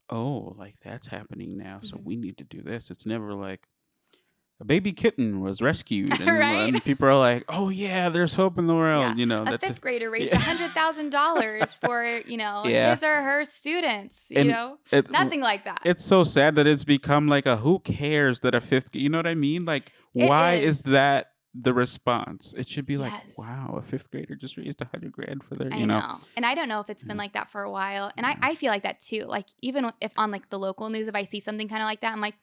"Oh, like that's happening now, so Mhm. we need to do this." It's never like a baby kitten was rescued, and Right? people are like, "Oh yeah, there's hope in the Yeah. world," A That, fifth grader raised yeah, $100,000 for, yeah, his or her students, and it Nothing like that. it's so sad that it's become like a who cares that a fifth, you know what I mean? Like, It why is is. that the response? It should be like, Yes. wow, a fifth grader just raised 100 grand for their, I know. And I don't know if it's been Yeah, like that for a while. And I, yeah, I feel like that too. Like, even if on like the local news, if I see something kind of like that, I'm like,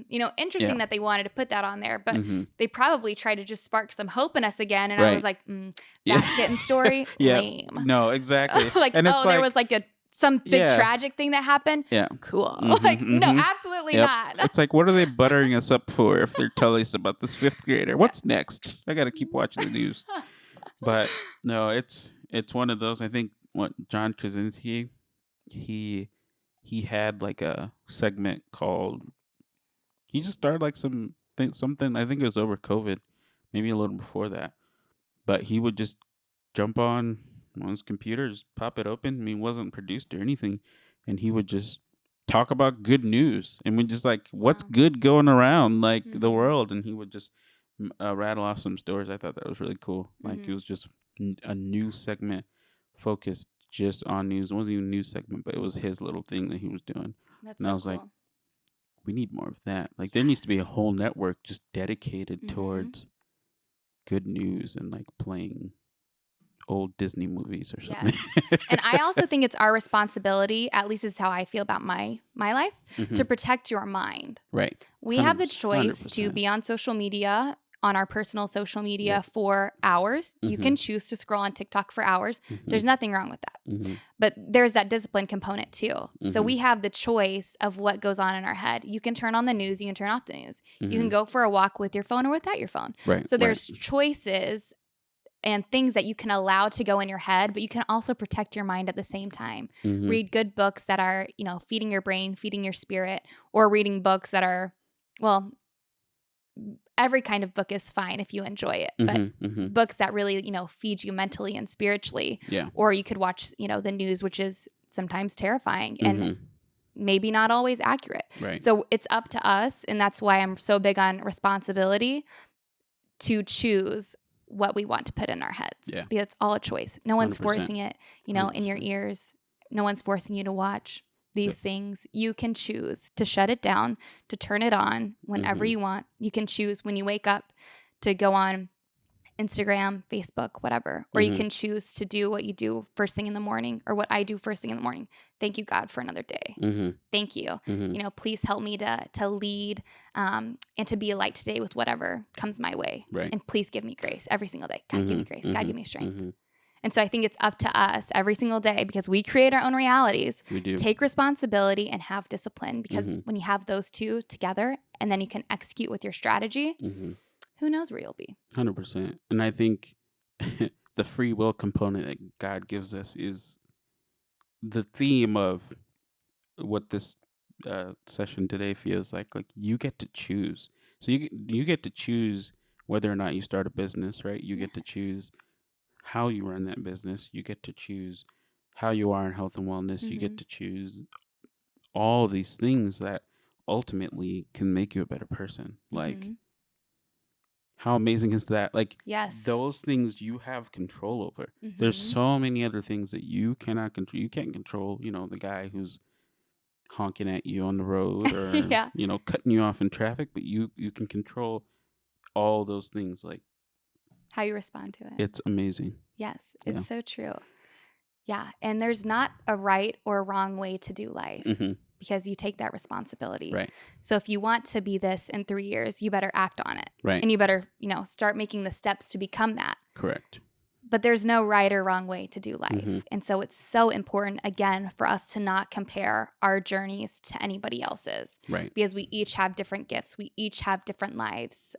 yeah. interesting that they wanted to put that on there. But Mm-hmm. they probably tried to just spark some hope in us again. And I was Right. like, Yeah. that kitten story, Yeah. lame. No, exactly. Like, And it's oh, there like, was like some big yeah, tragic thing that happened. yeah. Cool. Like, Mm-hmm. no, Mm-hmm. absolutely Yep. not. It's like, what are they buttering us up for if they're telling us about this fifth grader? Yeah. What's next? I got to keep watching the news. But no, it's one of those. I think what John Krasinski, he he had like a segment called. He just started like something. I think it was over COVID, maybe a little before that. But he would just jump on his computer, just pop it open. I mean, it wasn't produced or anything, and he would just talk about good news, and we just like what's Wow. good going around like the Mm-hmm. world, and he would just rattle off some stories. I thought that was really cool. Like it Mm-hmm. was just a news segment focused just on news. It wasn't even a news segment, but it was his little thing that he was doing, That's and I so was like, cool. we need more of that. Like there needs to be a Yes. whole network just dedicated Mm-hmm. towards good news and like playing old Disney movies or something. Yes. And I also think it's our responsibility, at least is how I feel about my life, to Mhm. protect your mind. Right. We have the 100%. choice to 100%. be on social media, on our personal social media Yep. for hours. You Mhm. can choose to scroll on TikTok for hours. Mhm. There's nothing wrong with that. Mhm. But there's that discipline component too. So Mhm. we have the choice of what goes on in our head. You can turn on the news, you can turn off the news. You can Mhm. go for a walk with your phone or without your phone. Right. So Right. there's choices and things that you can allow to go in your head, but you can also protect your mind at the same time. Mhm. Read good books that are, feeding your brain, feeding your spirit, or reading books that are, well, every kind of book is fine if you enjoy it, but Mhm. Mhm. books that really, feed you mentally and spiritually. Yeah. Or you could watch, the news, which is sometimes terrifying and Mhm. maybe not always accurate. Right. So it's up to us, and that's why I'm so big on responsibility to choose what we want to put in our heads. Yeah. Because it's all a choice. No one's 100%. forcing it, in your 100%. ears. No one's forcing you to watch these Yep. things. You can choose to shut it down, to turn it on whenever Mhm. you want. You can choose when you wake up to go on Instagram, Facebook, whatever. Or you Mhm. can choose to do what you do first thing in the morning or what I do first thing in the morning. Thank you, God, for another day. Mhm. Thank you. Mhm. Please help me to lead and to be a light today with whatever comes my way. Right. And please give me grace every single day. God, give me Mhm. grace. God, give Mhm. me strength. Mhm. And so I think it's up to us every single day because we create our own realities. We do. Take responsibility and have discipline because Mhm. when you have those two together and then you can execute with your strategy, Mhm. who knows where you'll be. 100%. And I think the free will component that God gives us is the theme of what this session today feels like. Like you get to choose. So you get to choose whether or not you start a business, right? You get to Yes. choose how you run that business. You get to choose how you are in health and wellness. You get Mhm. to choose all these things that ultimately can make you a better person. Like, Mhm. how amazing is that? Like, Yes. those things you have control over. There's Mhm. so many other things that you cannot control. You can't control, the guy who's honking at you on the road or, Yeah. cutting you off in traffic, but you can control all those things. Like, How you respond to it. it's amazing. Yes, Yeah. it's so true. Yeah, and there's not a right or wrong way to do life Hmm. because you take that responsibility. Right. So if you want to be this in 3 years, you better act on it. Right. And you better, start making the steps to become that. Correct. But there's no right or wrong way to do Hmm. life. And so it's so important, again, for us to not compare our journeys to anybody else's Right. because we each have different gifts. We each have different lives,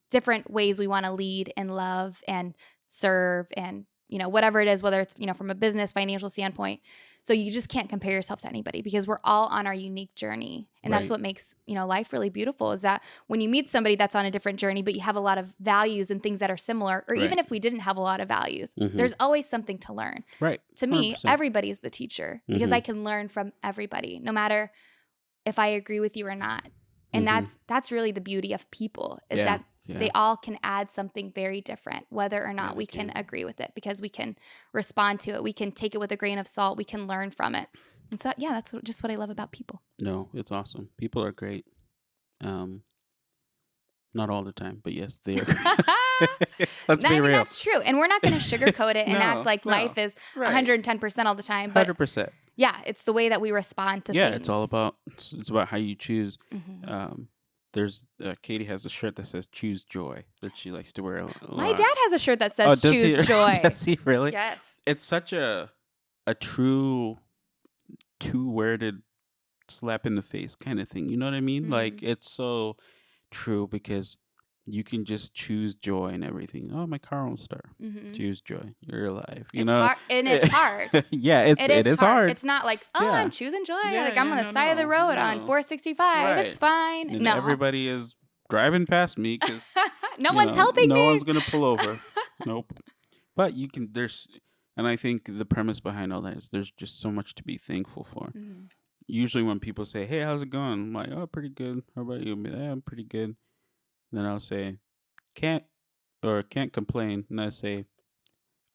different ways we want to lead and love and serve and, whatever it is, whether it's, from a business, financial standpoint. So you just can't compare yourself to anybody because we're all on our unique journey. And that's Right. what makes, life really beautiful is that when you meet somebody that's on a different journey, but you have a lot of values and things that are similar, or even Right. if we didn't have a lot of values, Hmm. there's always something to learn. Right. To me, 100%. everybody's the teacher because Hmm. I can learn from everybody, no matter if I agree with you or not. And Hmm. that's really the beauty of people is Yeah. that Yeah. they all can add something very different, whether or Yeah, not they we can can. agree with it because we can respond to it. We can take it with a grain of salt. We can learn from it. And so, yeah, that's just what I love about people. No, it's awesome. People are great. Um, Not all the time, but yes, they are. Let's be I mean, real. that's true. And we're not going to sugarcoat it and act No, like no. life is Right. 110% all the time. But 100%. yeah, it's the way that we respond to Yeah, it's all things. about it's about how you choose. Hmm. Um, there's Katie has a shirt that says "Choose Joy" that she likes to wear a My lot. dad has a shirt that Oh, says does he? choose joy. Does he really? Yes. It's such a true two-worded slap in the face kind of thing. You know what I mean? Like, Hmm. it's so true because you can just choose joy and everything. Oh, my car won't start. Hmm. Choose joy. You're alive. You It's know? hard. And it's hard. Yeah, It it is is hard. hard. It's not like, oh, I'm Yeah. choosing joy. Yeah, Like I'm yeah, on the no, side of the no, road on no. 465. It's Right. fine. And No. everybody is driving past me because, No one's helping no me. one's going to pull over. Nope. But and I think the premise behind all that is there's just so much to be thankful for. Mhm. Usually when people say, hey, how's it going? I'm like, oh, pretty good. How about you? Yeah, I'm pretty good. Then I'll say, can't, can't complain. And I say,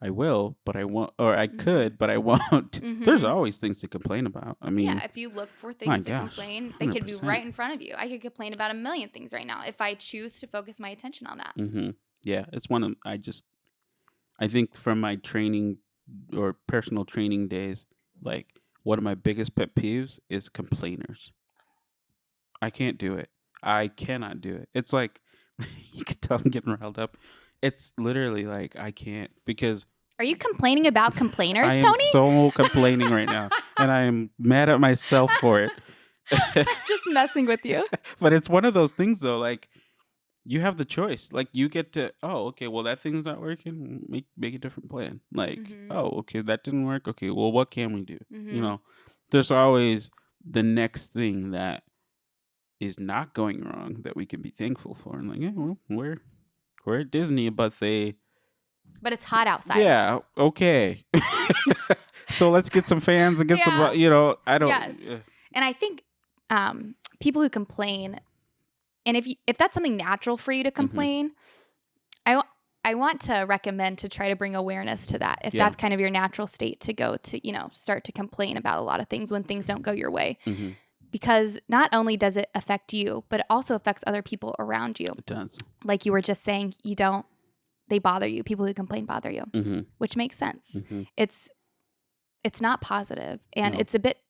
I will, but I won't, or I Mhm. could, but I won't. There's Mhm. always things to complain about. I Yeah, mean, if you look for my things to gosh, complain, they could be 100%. right in front of you. I could complain about a million things right now if I choose to focus my attention on that. Hmm. Yeah, it's one of, I think from my training or personal training days, like one of my biggest pet peeves is complainers. I can't do it. I cannot do it. It's like, you can tell I'm getting riled up. It's literally like, I can't because Are you complaining about I complainers, am Tony? so complaining right now and I am mad at myself for it. Just messing with you. But it's one of those things though, like you have the choice. Like you get to, oh, okay, well that thing's not working. Make a different plan. Like, Mhm. oh, okay, that didn't work. Okay, well, what can we do? You Mhm. know, there's always the next thing that is not going wrong that we can be thankful for. And like, yeah, Mhm. well, we're at Disney, but But it's hot outside. yeah, okay. So let's get some fans and get some, Yeah. I don't. Yes. And I think people who complain, and if that's something natural for you to Hmm. complain, I I want to recommend to try to bring awareness to that. If Yeah. that's kind of your natural state to go to, start to complain about a lot of things when things don't go your way, Hmm. because not only does it affect you, but it also affects other people around you. It does. Like you were just saying, they bother you. People who complain bother you, Hmm. which makes sense. Hmm. It's it's not positive and No. it's a bit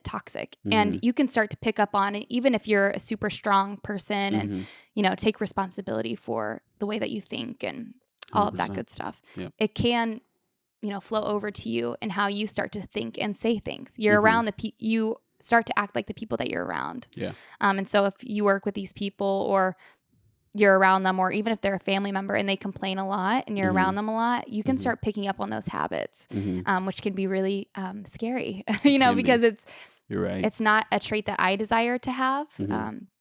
toxic, and Hmm. you can start to pick up on it even if you're a super strong person and Hmm. take responsibility for the way that you think and all of that 100%. good stuff. Yep. It can flow over to you and how you start to think and say things. You're Hmm. around you start to act like the people that you're around. Yeah. And so if you work with these people or you're around them, or even if they're a family member and they complain a lot and you're Hmm. around them a lot, you can Hmm. start picking up on those habits, Hmm. which can be really scary, It can be. because You're right. it's not a trait that I desire to have. Hmm.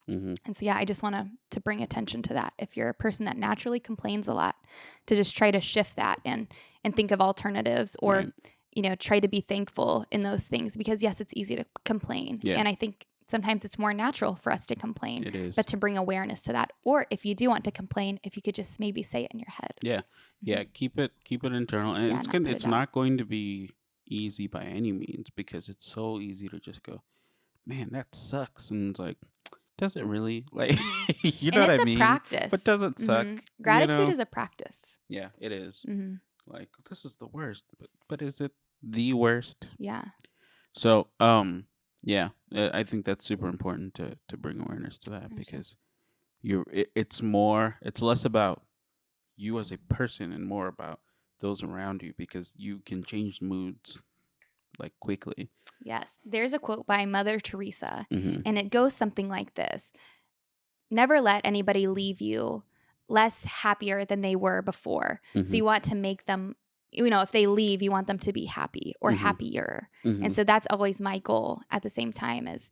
Mm-hmm. And so, yeah, I just want to bring attention to that. If you're a person that naturally complains a lot, to just try to shift that and think of alternatives, or, Right. try to be thankful in those things, because yes, it's easy to complain. Yeah. And I think sometimes it's more natural for us to complain, It is. but to bring awareness to that. Or if you do want to complain, if you could just maybe say it in your head. Yeah. Yeah. Keep it internal, and Yeah, not put it's it out. not going to be easy by any means, because it's so easy to just go, man, that sucks, and it's like, does it really? Like, Hmm. you know And what it's I a mean? But practice. does it suck? You Gratitude know? is a practice. Yeah, it is. Hmm. Like, this is the worst, but is it the worst? Yeah. So, yeah, I think that's super important to bring awareness to that, For sure. because it's less about you as a person and more about those around you, because you can change moods like quickly. Yes. There's a quote by Mother Teresa, Mm-hmm. and it goes something like this: never let anybody leave you less happier than they were before. So Mm-hmm. you want to make them, if they leave, you want them to be happy or Mm-hmm. happier. Mm-hmm. And so that's always my goal at the same time, is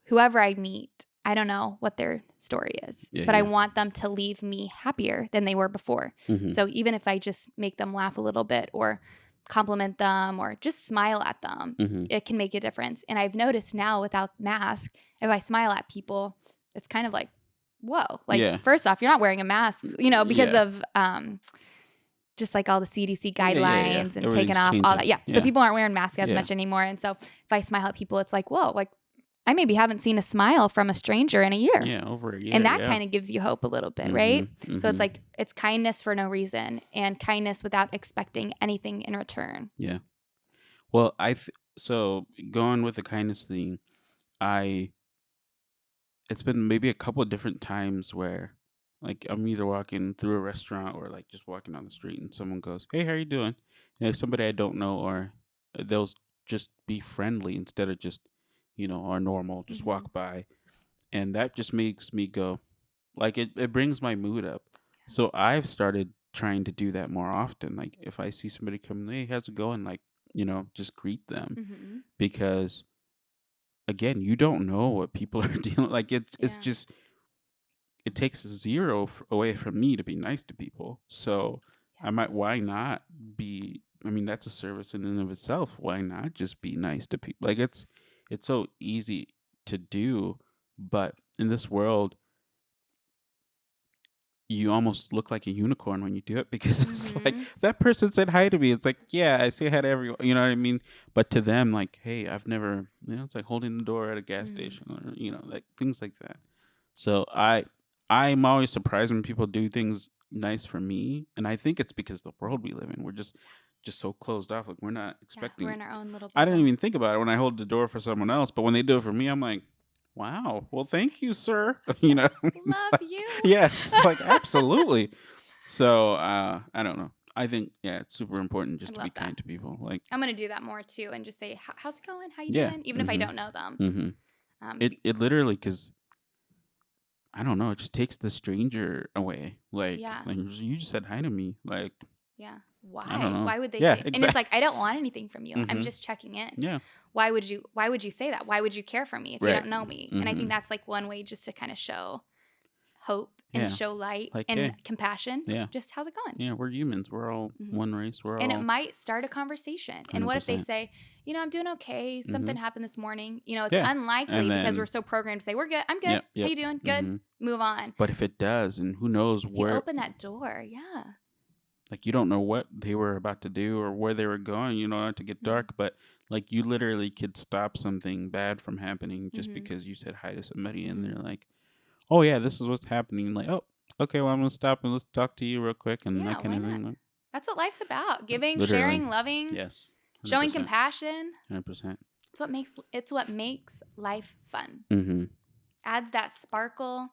whoever I meet, I don't know what their story is, Yeah, but I yeah. want them to leave me happier than they were before. Mm-hmm. So even if I just make them laugh a little bit, or compliment them, or just smile at them, Mm-hmm. it can make a difference. And I've noticed now, without mask, if I smile at people, it's kind of like, whoa, like, Yeah. first off, you're not wearing a mask, because Yeah. of just like all the CDC Yeah, yeah, yeah. guidelines and taking Everything's off all changing. that. Yeah. So Yeah. people aren't wearing masks as Yeah. much anymore. And so if I smile at people, it's like, whoa, like, I maybe haven't seen a smile from a stranger in a year. Yeah, over a year. And that Yeah. kind of gives you hope a little bit, right? Mm-hmm. So it's Mm-hmm. like, it's kindness for no reason, and kindness without expecting anything in return. Yeah. Well, so going with the kindness thing, I it's been maybe a couple of different times where, like, I'm either walking through a restaurant or like just walking on the street, and someone goes, "Hey, how you doing?" And if somebody I don't know, or they'll just be friendly instead of just, our normal, just Mm-hmm. walk by, and that just makes me go, like, it brings my mood up. So I've started trying to do that more often. Like, if I see somebody coming, "Hey, how's it going?" Like, just greet them, Mm-hmm. because again, you don't know what people are dealing, like, it's Yeah. just, it takes zero away from me to be nice to people. So Yes. why not be, I mean, that's a service in and of itself. Why not just be nice to people? Like, it's so easy to do, but in this world, you almost look like a unicorn when you do it, because it's like, Mm-hmm. that person said hi to me. It's like, yeah, I say hi to everyone. You know what I mean? But to them, like, hey, I've never, it's like holding the door at a gas Mm-hmm. station, or like things like that. So I'm always surprised when people do things nice for me, and I think it's because the world we live in, we're just so closed off. Like, we're not Yeah. We're expecting. in our own little I don't bubble. even think about it when I hold the door for someone else, but when they do it for me, I'm like, wow, well, thank you, sir. Yes. Love Like, you. yes, like, absolutely. So I don't know. I think, yeah, it's super important I just to be love that. kind to people. Like, I'm going to do that more too, and just say, how's it going? How you yeah, doing? Even if I mm-hmm, don't know them. mm-hmm. Um, It literally, because I don't know, it just takes the stranger away. yeah. Like you just said hi to me. Like, Yeah. I don't Why? know. Why would they Yeah, say? And it's exactly. like, I don't want anything from you. I'm Mm-hmm. just checking in. Yeah. Why would you say that? Why would you care for me if you Right. don't know me? And I Mm-hmm. think that's like one way just to kind of show hope and Yeah. show light Like, and hey, compassion. yeah, Just, how's it going? yeah, we're humans. We're all Hmm. one race. We're And it all might start a conversation. And what if they 100%. say, I'm doing okay. Mm-hmm. Something happened this morning. It's Yeah. unlikely And because we're then, so programmed to say, we're good. I'm good. yep, How yep. you doing? Good. Mm-hmm. Move on. But if it does, and who knows If you where, open that door, yeah. like, you don't know what they were about to do or where they were going, not to get Hmm. dark, but like, you literally could stop something bad from happening just Hmm. because you said hi to somebody, and Hmm. they're like, oh yeah, this is what's happening. Like, oh, okay, well, I'm gonna stop and let's talk to you real quick, and Yeah, that kind why of not? thing. Like, That's what life's about. Giving, literally, sharing, loving, yes, hundred showing percent, compassion. 100%. It's what makes life fun. Mm-hmm. Adds that sparkle,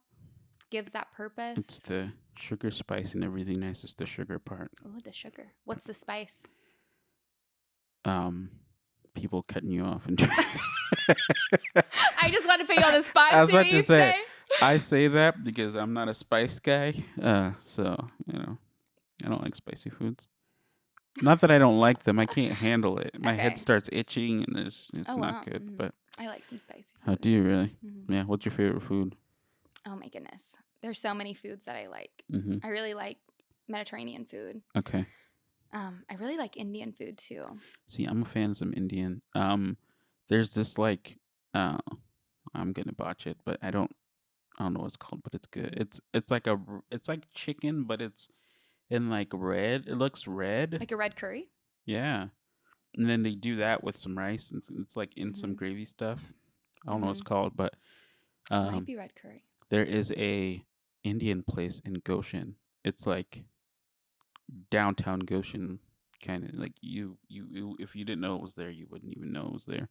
gives that It's purpose. the sugar, spice, and everything nice. Is the sugar part. Oh, the sugar. What's the spice? Um, People cutting you off and. I just want to put you on the spot I and was see what about to you'd say, say. I say that because I'm not a spice guy. So I don't like spicy foods. Not that I don't like them. I can't handle it. My head Okay. starts itching, and it's Oh, not wow. good. Hmm. But I like some spicy how food. do you really? Hmm. Yeah. What's your favorite food? Oh my goodness. There's so many foods that I like. Mm-hmm. I really like Mediterranean food. Okay. I really like Indian food too. See, I'm a fan of some Indian. There's this like, uh, I'm gonna botch it, but I don't know what it's called, but it's good. It's like it's like chicken, but it's in like red. It looks red. Like a red curry. Yeah. And then they do that with some rice, and it's like in some Mm-hmm. gravy stuff. I don't know what it's Mm-hmm. called, but It might um, be red curry. there is a Indian place in Goshen. It's like downtown Goshen, kind of like you. If you didn't know it was there, you wouldn't even know it was there.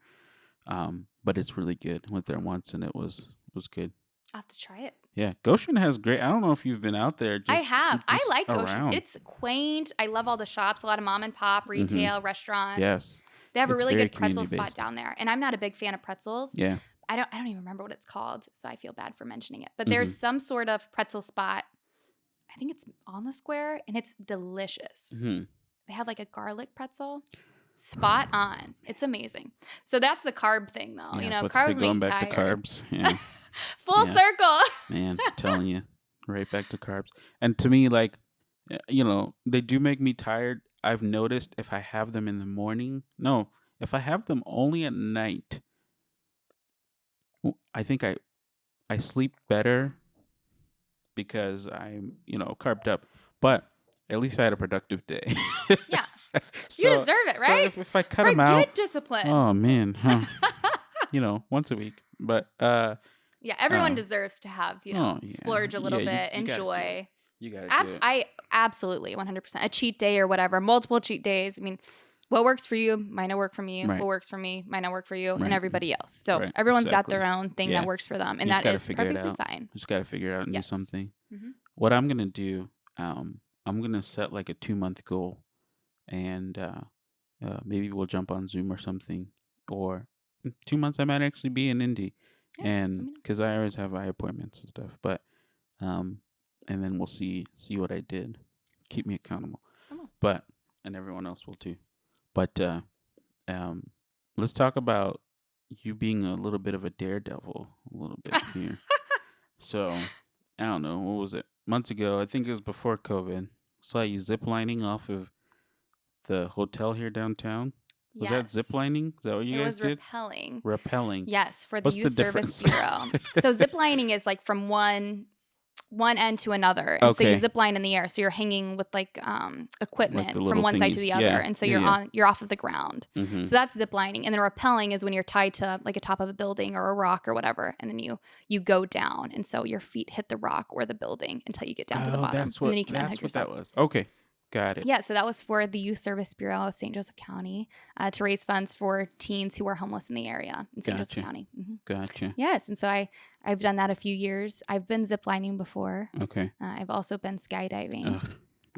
But it's really good. Went there once, and it was good. I'll have to try it. Yeah, Goshen has great. I don't know if you've been out there, I have. I just like Goshen. around. It's quaint. I love all the shops, a lot of mom and pop, Mm-hmm. retail, restaurants. Yes, They have a it's really very good pretzel community spot based. down there. And I'm not a big fan of pretzels. Yeah. I don't even remember what it's called, so I feel bad for mentioning it. But Mm-hmm. there's some sort of pretzel spot. I think it's on the square and it's delicious. Mm-hmm. They have like a garlic pretzel. Spot on. It's amazing. So that's the carb thing though. Yeah, I You was know, about to say carbs make going you back to tired. carbs. Yeah, Full yeah, circle. man, telling you, right back to carbs. And to me, like, they do make me tired. I've noticed if I have them in the morning, no, if I have them only at night, I think I sleep better because I'm carved up. But at least I had a productive day. Yeah. You so deserve it, so right? if I cut For them out, good discipline. oh man, huh, once a week. But Yeah, everyone uh, deserves to have, oh yeah, splurge a little yeah, bit, you gotta do it. enjoy. You gotta do it. I absolutely 100% a cheat day or whatever, multiple cheat days. I mean, what works for you might not work for me. Right, What works for me might not work for you and right, everybody else. So right. everyone's got Exactly. their own thing that Yeah, works for them, and you just that gotta is figure it perfectly out. fine. You just gotta figure it out and do Yes. something. Mm-hmm. What I'm gonna do, I'm gonna set like a 2 month goal, and maybe we'll jump on Zoom or something. Or 2 months, I might actually be in Indy, Yeah, let and me know. because I always have eye appointments and stuff. But um, and then we'll see what I did. Keep me Yes. accountable. Come on. But and everyone else will too. But um, let's talk about you being a little bit of a daredevil, a little bit here. So I don't know, what was it? Months ago, I think it was before COVID. Saw you ziplining off of the hotel here downtown. Was that Yes. ziplining? Is that what you It guys was did? rappelling. Rappelling. Yes, for the What's the Youth Service difference? Bureau. So ziplining is like from one end to another, and so you Okay. zip line in the air, so you're hanging with like Like equipment the from little one side to thingies. the other, Yeah. and so Yeah. you're off of the ground. Mm-hmm. So that's zip lining, and then rappelling is when you're tied to like a top of a building or a rock or whatever, and then you go down, and so your feet hit the rock or the building until you get down to the Oh, bottom, that's and what then you can unhook that yourself. was. Okay. Got it. Yeah, so that was for the Youth Service Bureau of St. Joseph County to raise funds for teens who are homeless in the area in St. Joseph Gotcha. County. Mm-hmm. Gotcha. Yes, and so I've done that a few years. I've been ziplining before. Okay. I've also been skydiving,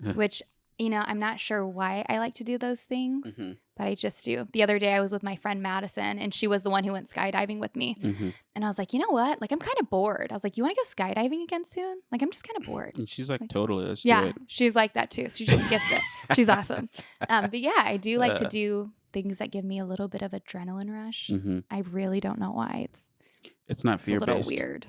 Ugh. which I'm not sure why I like to do those things, Mhm. but I just do. The other day I was with my friend Madison, and she was the one who went skydiving with me. Mhm. And I was like, you know what? Like, I'm kind of bored. I was like, you want to go skydiving again soon? Like, I'm just kind of bored. And she's like, Like, totally, let's do Yeah, it. she's like that too. She just gets it. She's awesome. But yeah, I do like to Uh, do things that give me a little bit of adrenaline rush. mhm. I really don't know why. It's not It's a fear little based. weird.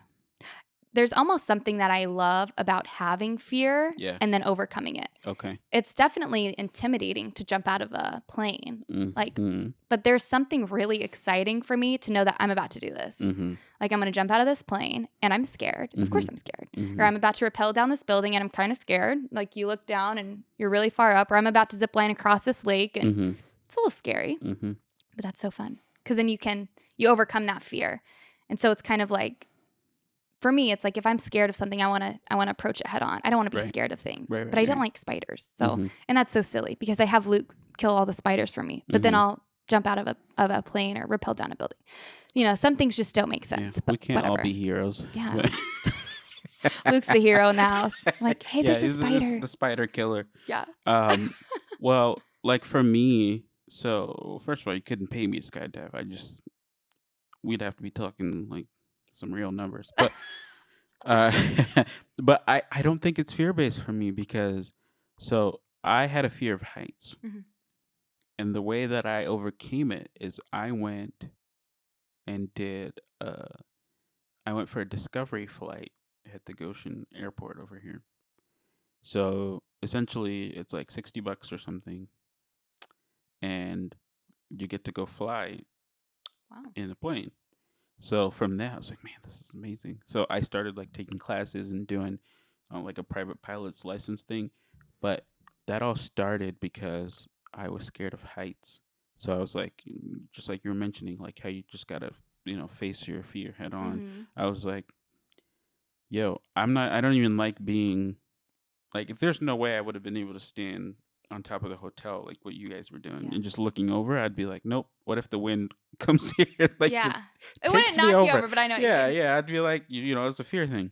There's almost something that I love about having fear Yeah. and then overcoming it. Okay. It's definitely intimidating to jump out of a plane. Like, Mhm. but there's something really exciting for me to know that I'm about to do this. Mhm. Like, I'm going to jump out of this plane and I'm scared. Of course Mhm. I'm scared. Mhm. Or I'm about to rappel down this building and I'm kind of scared. Like, you look down and you're really far up. Or I'm about to zip line across this lake and Mhm. it's a little scary, Mhm. but that's so fun. Because then you overcome that fear. And so it's kind of like, for me, it's like if I'm scared of something, I want to approach it head on. I don't want to be Right. scared of things, Right. but I don't Right. like spiders. So, Mhm. and that's so silly because I have Luke kill all the spiders for me, but then Mhm. I'll jump out of a plane or rappel down a building. Some things just don't make Yeah. sense, We but can't all whatever. be heroes. Yeah. Luke's the hero in the house. I'm like, hey, Yeah, there's a he's spider. the spider killer. Yeah. Well, like for me, so first of all, you couldn't pay me to skydive. We'd have to be talking like some real numbers. But uh, but I don't think it's fear based for me because so I had a fear of heights, Mhm. and the way that I overcame it is I went and did I went for a discovery flight hit the Goshen Airport over here. So essentially, it's like 60 bucks or something, and you get to go fly Wow. in a plane. So from there, I was like, man, this is amazing. So I started like taking classes and doing like a private pilot's license thing. But that all started because I was scared of heights. So I was like, just like you were mentioning, like how you just gotta, face your fear head on. Mhm. I was like, yo, I don't even like being like, if there's no way I would have been able to stand on top of the hotel like what you guys were doing Yeah. and just looking over, I'd be like, nope. What if the wind comes here, like Yeah. just It wouldn't takes me knock you over? over, but I know what you Yeah, mean. yeah. I'd be like, it's a fear thing.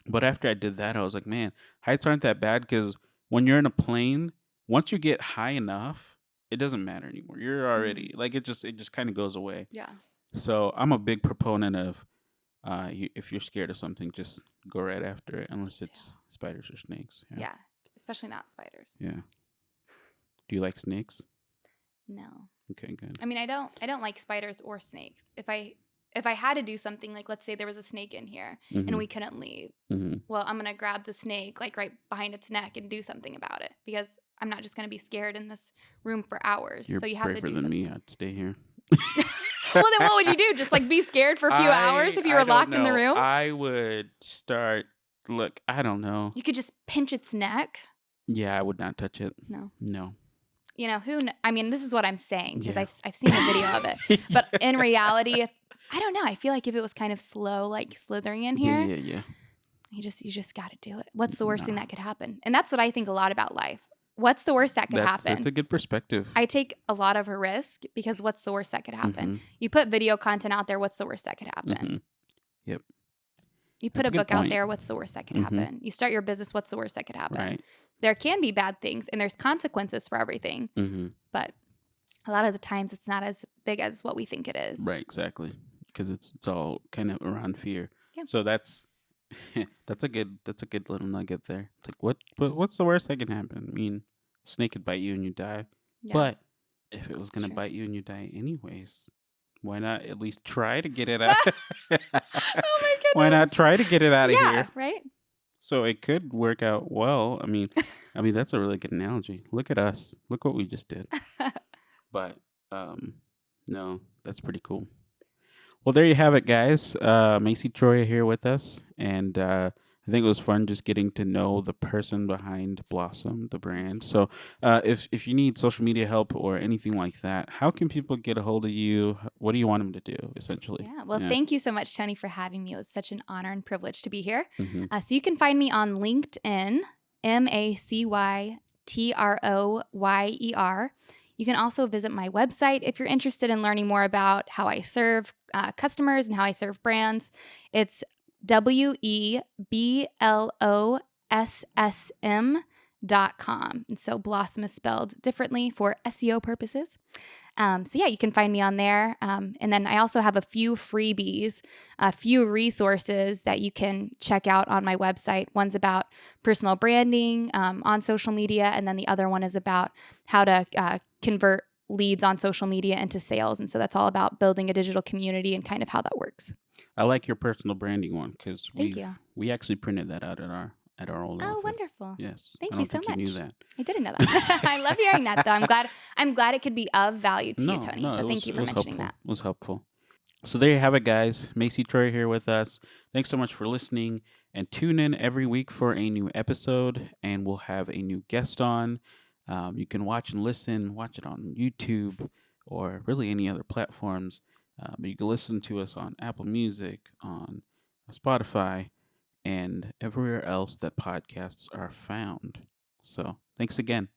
But after I did that, I was like, man, heights aren't that bad because when you're in a plane, once you get high enough, it doesn't matter anymore. You're Mhm. already like it just kind of goes away. Yeah. So I'm a big proponent of if you're scared of something, just go right after it, Me unless too. it's spiders or snakes. Yeah, Yeah. Especially not spiders. yeah. Do you like snakes? No. Okay, good. I mean, I don't like spiders or snakes. If I had to do something, like let's say there was a snake in here and Mm-hmm. we couldn't leave, Mm-hmm. well, I'm gonna grab the snake like right behind its neck and do something about it because I'm not just gonna be scared in this room for hours. You're So you have to braver do than me. something. I'd stay here. Well, then what would you do? Just like be scared for a few hours if you I were don't locked in the know. room? I would start. Look, I don't know. You could just pinch its neck. Yeah, I would not touch it. No. No. I mean, this is what I'm saying because Yeah. I've seen a video of it. But in reality, I don't know. I feel like if it was kind of slow, like slithering in Yeah, here, yeah, yeah. you just got to do it. What's the worst thing Nah. that could happen? And that's what I think a lot about life. What's the worst that could That's happen? a good perspective. I take a lot of a risk because what's the worst that could happen? Mm-hmm. You put video content out there, what's the worst that could happen? Mm-hmm. Yep. You put That's a a good book out point. there, what's the worst that could Mm-hmm. happen? You start your business, what's the worst that could happen? Right. There can be bad things and there's consequences for everything, Mm-hmm. but a lot of the times it's not as big as what we think it is. Right. Exactly. Because it's all kind of around fear. Yeah. So that's that's a good little nugget there. It's like what's the worst that can happen? I mean, snake could bite you and you die. Yeah. But if it was It's gonna true. bite you and you die anyways, why not at least try to get it out? Oh my Why not goodness. try to get it out of Yeah, here? right? So it could work out well. I mean that's a really good analogy. Look at us. Look what we just did. But no, that's pretty cool. Well, there you have it, guys. Macy Troy here with us, and I think it was fun just getting to know the person behind Blossom, the brand. So, if you need social media help or anything like that, how can people get a hold of you? What do you want them to do, essentially? Yeah. Well, thank you so much, Tony, for having me. It was such an honor and privilege to be here. Mm-hmm. So you can find me on LinkedIn, MacyTroyer. You can also visit my website if you're interested in learning more about how I serve customers and how I serve brands. It's WEBLOSSM.com. And so Blossom is spelled differently for SEO purposes. So yeah, you can find me on there. And then I also have a few freebies, a few resources that you can check out on my website. One's about personal branding on social media, and then the other one is about how to convert leads on social media into sales. And so that's all about building a digital community and kind of how that works. I like your personal branding one because Thank you. we actually printed that out at our old Oh, office. wonderful. Yes. Thank I you don't so think you knew much. that. I didn't know that. I love hearing that, though. I'm glad it could be of value to you, Tony. No, So thank you for mentioning helpful. that. It was helpful. So there you have it, guys. Macy Troy here with us. Thanks so much for listening, and tune in every week for a new episode, and we'll have a new guest on. You can watch and listen, watch it on YouTube or really any other platforms. But you can listen to us on Apple Music, on Spotify, and everywhere else that podcasts are found. So thanks again.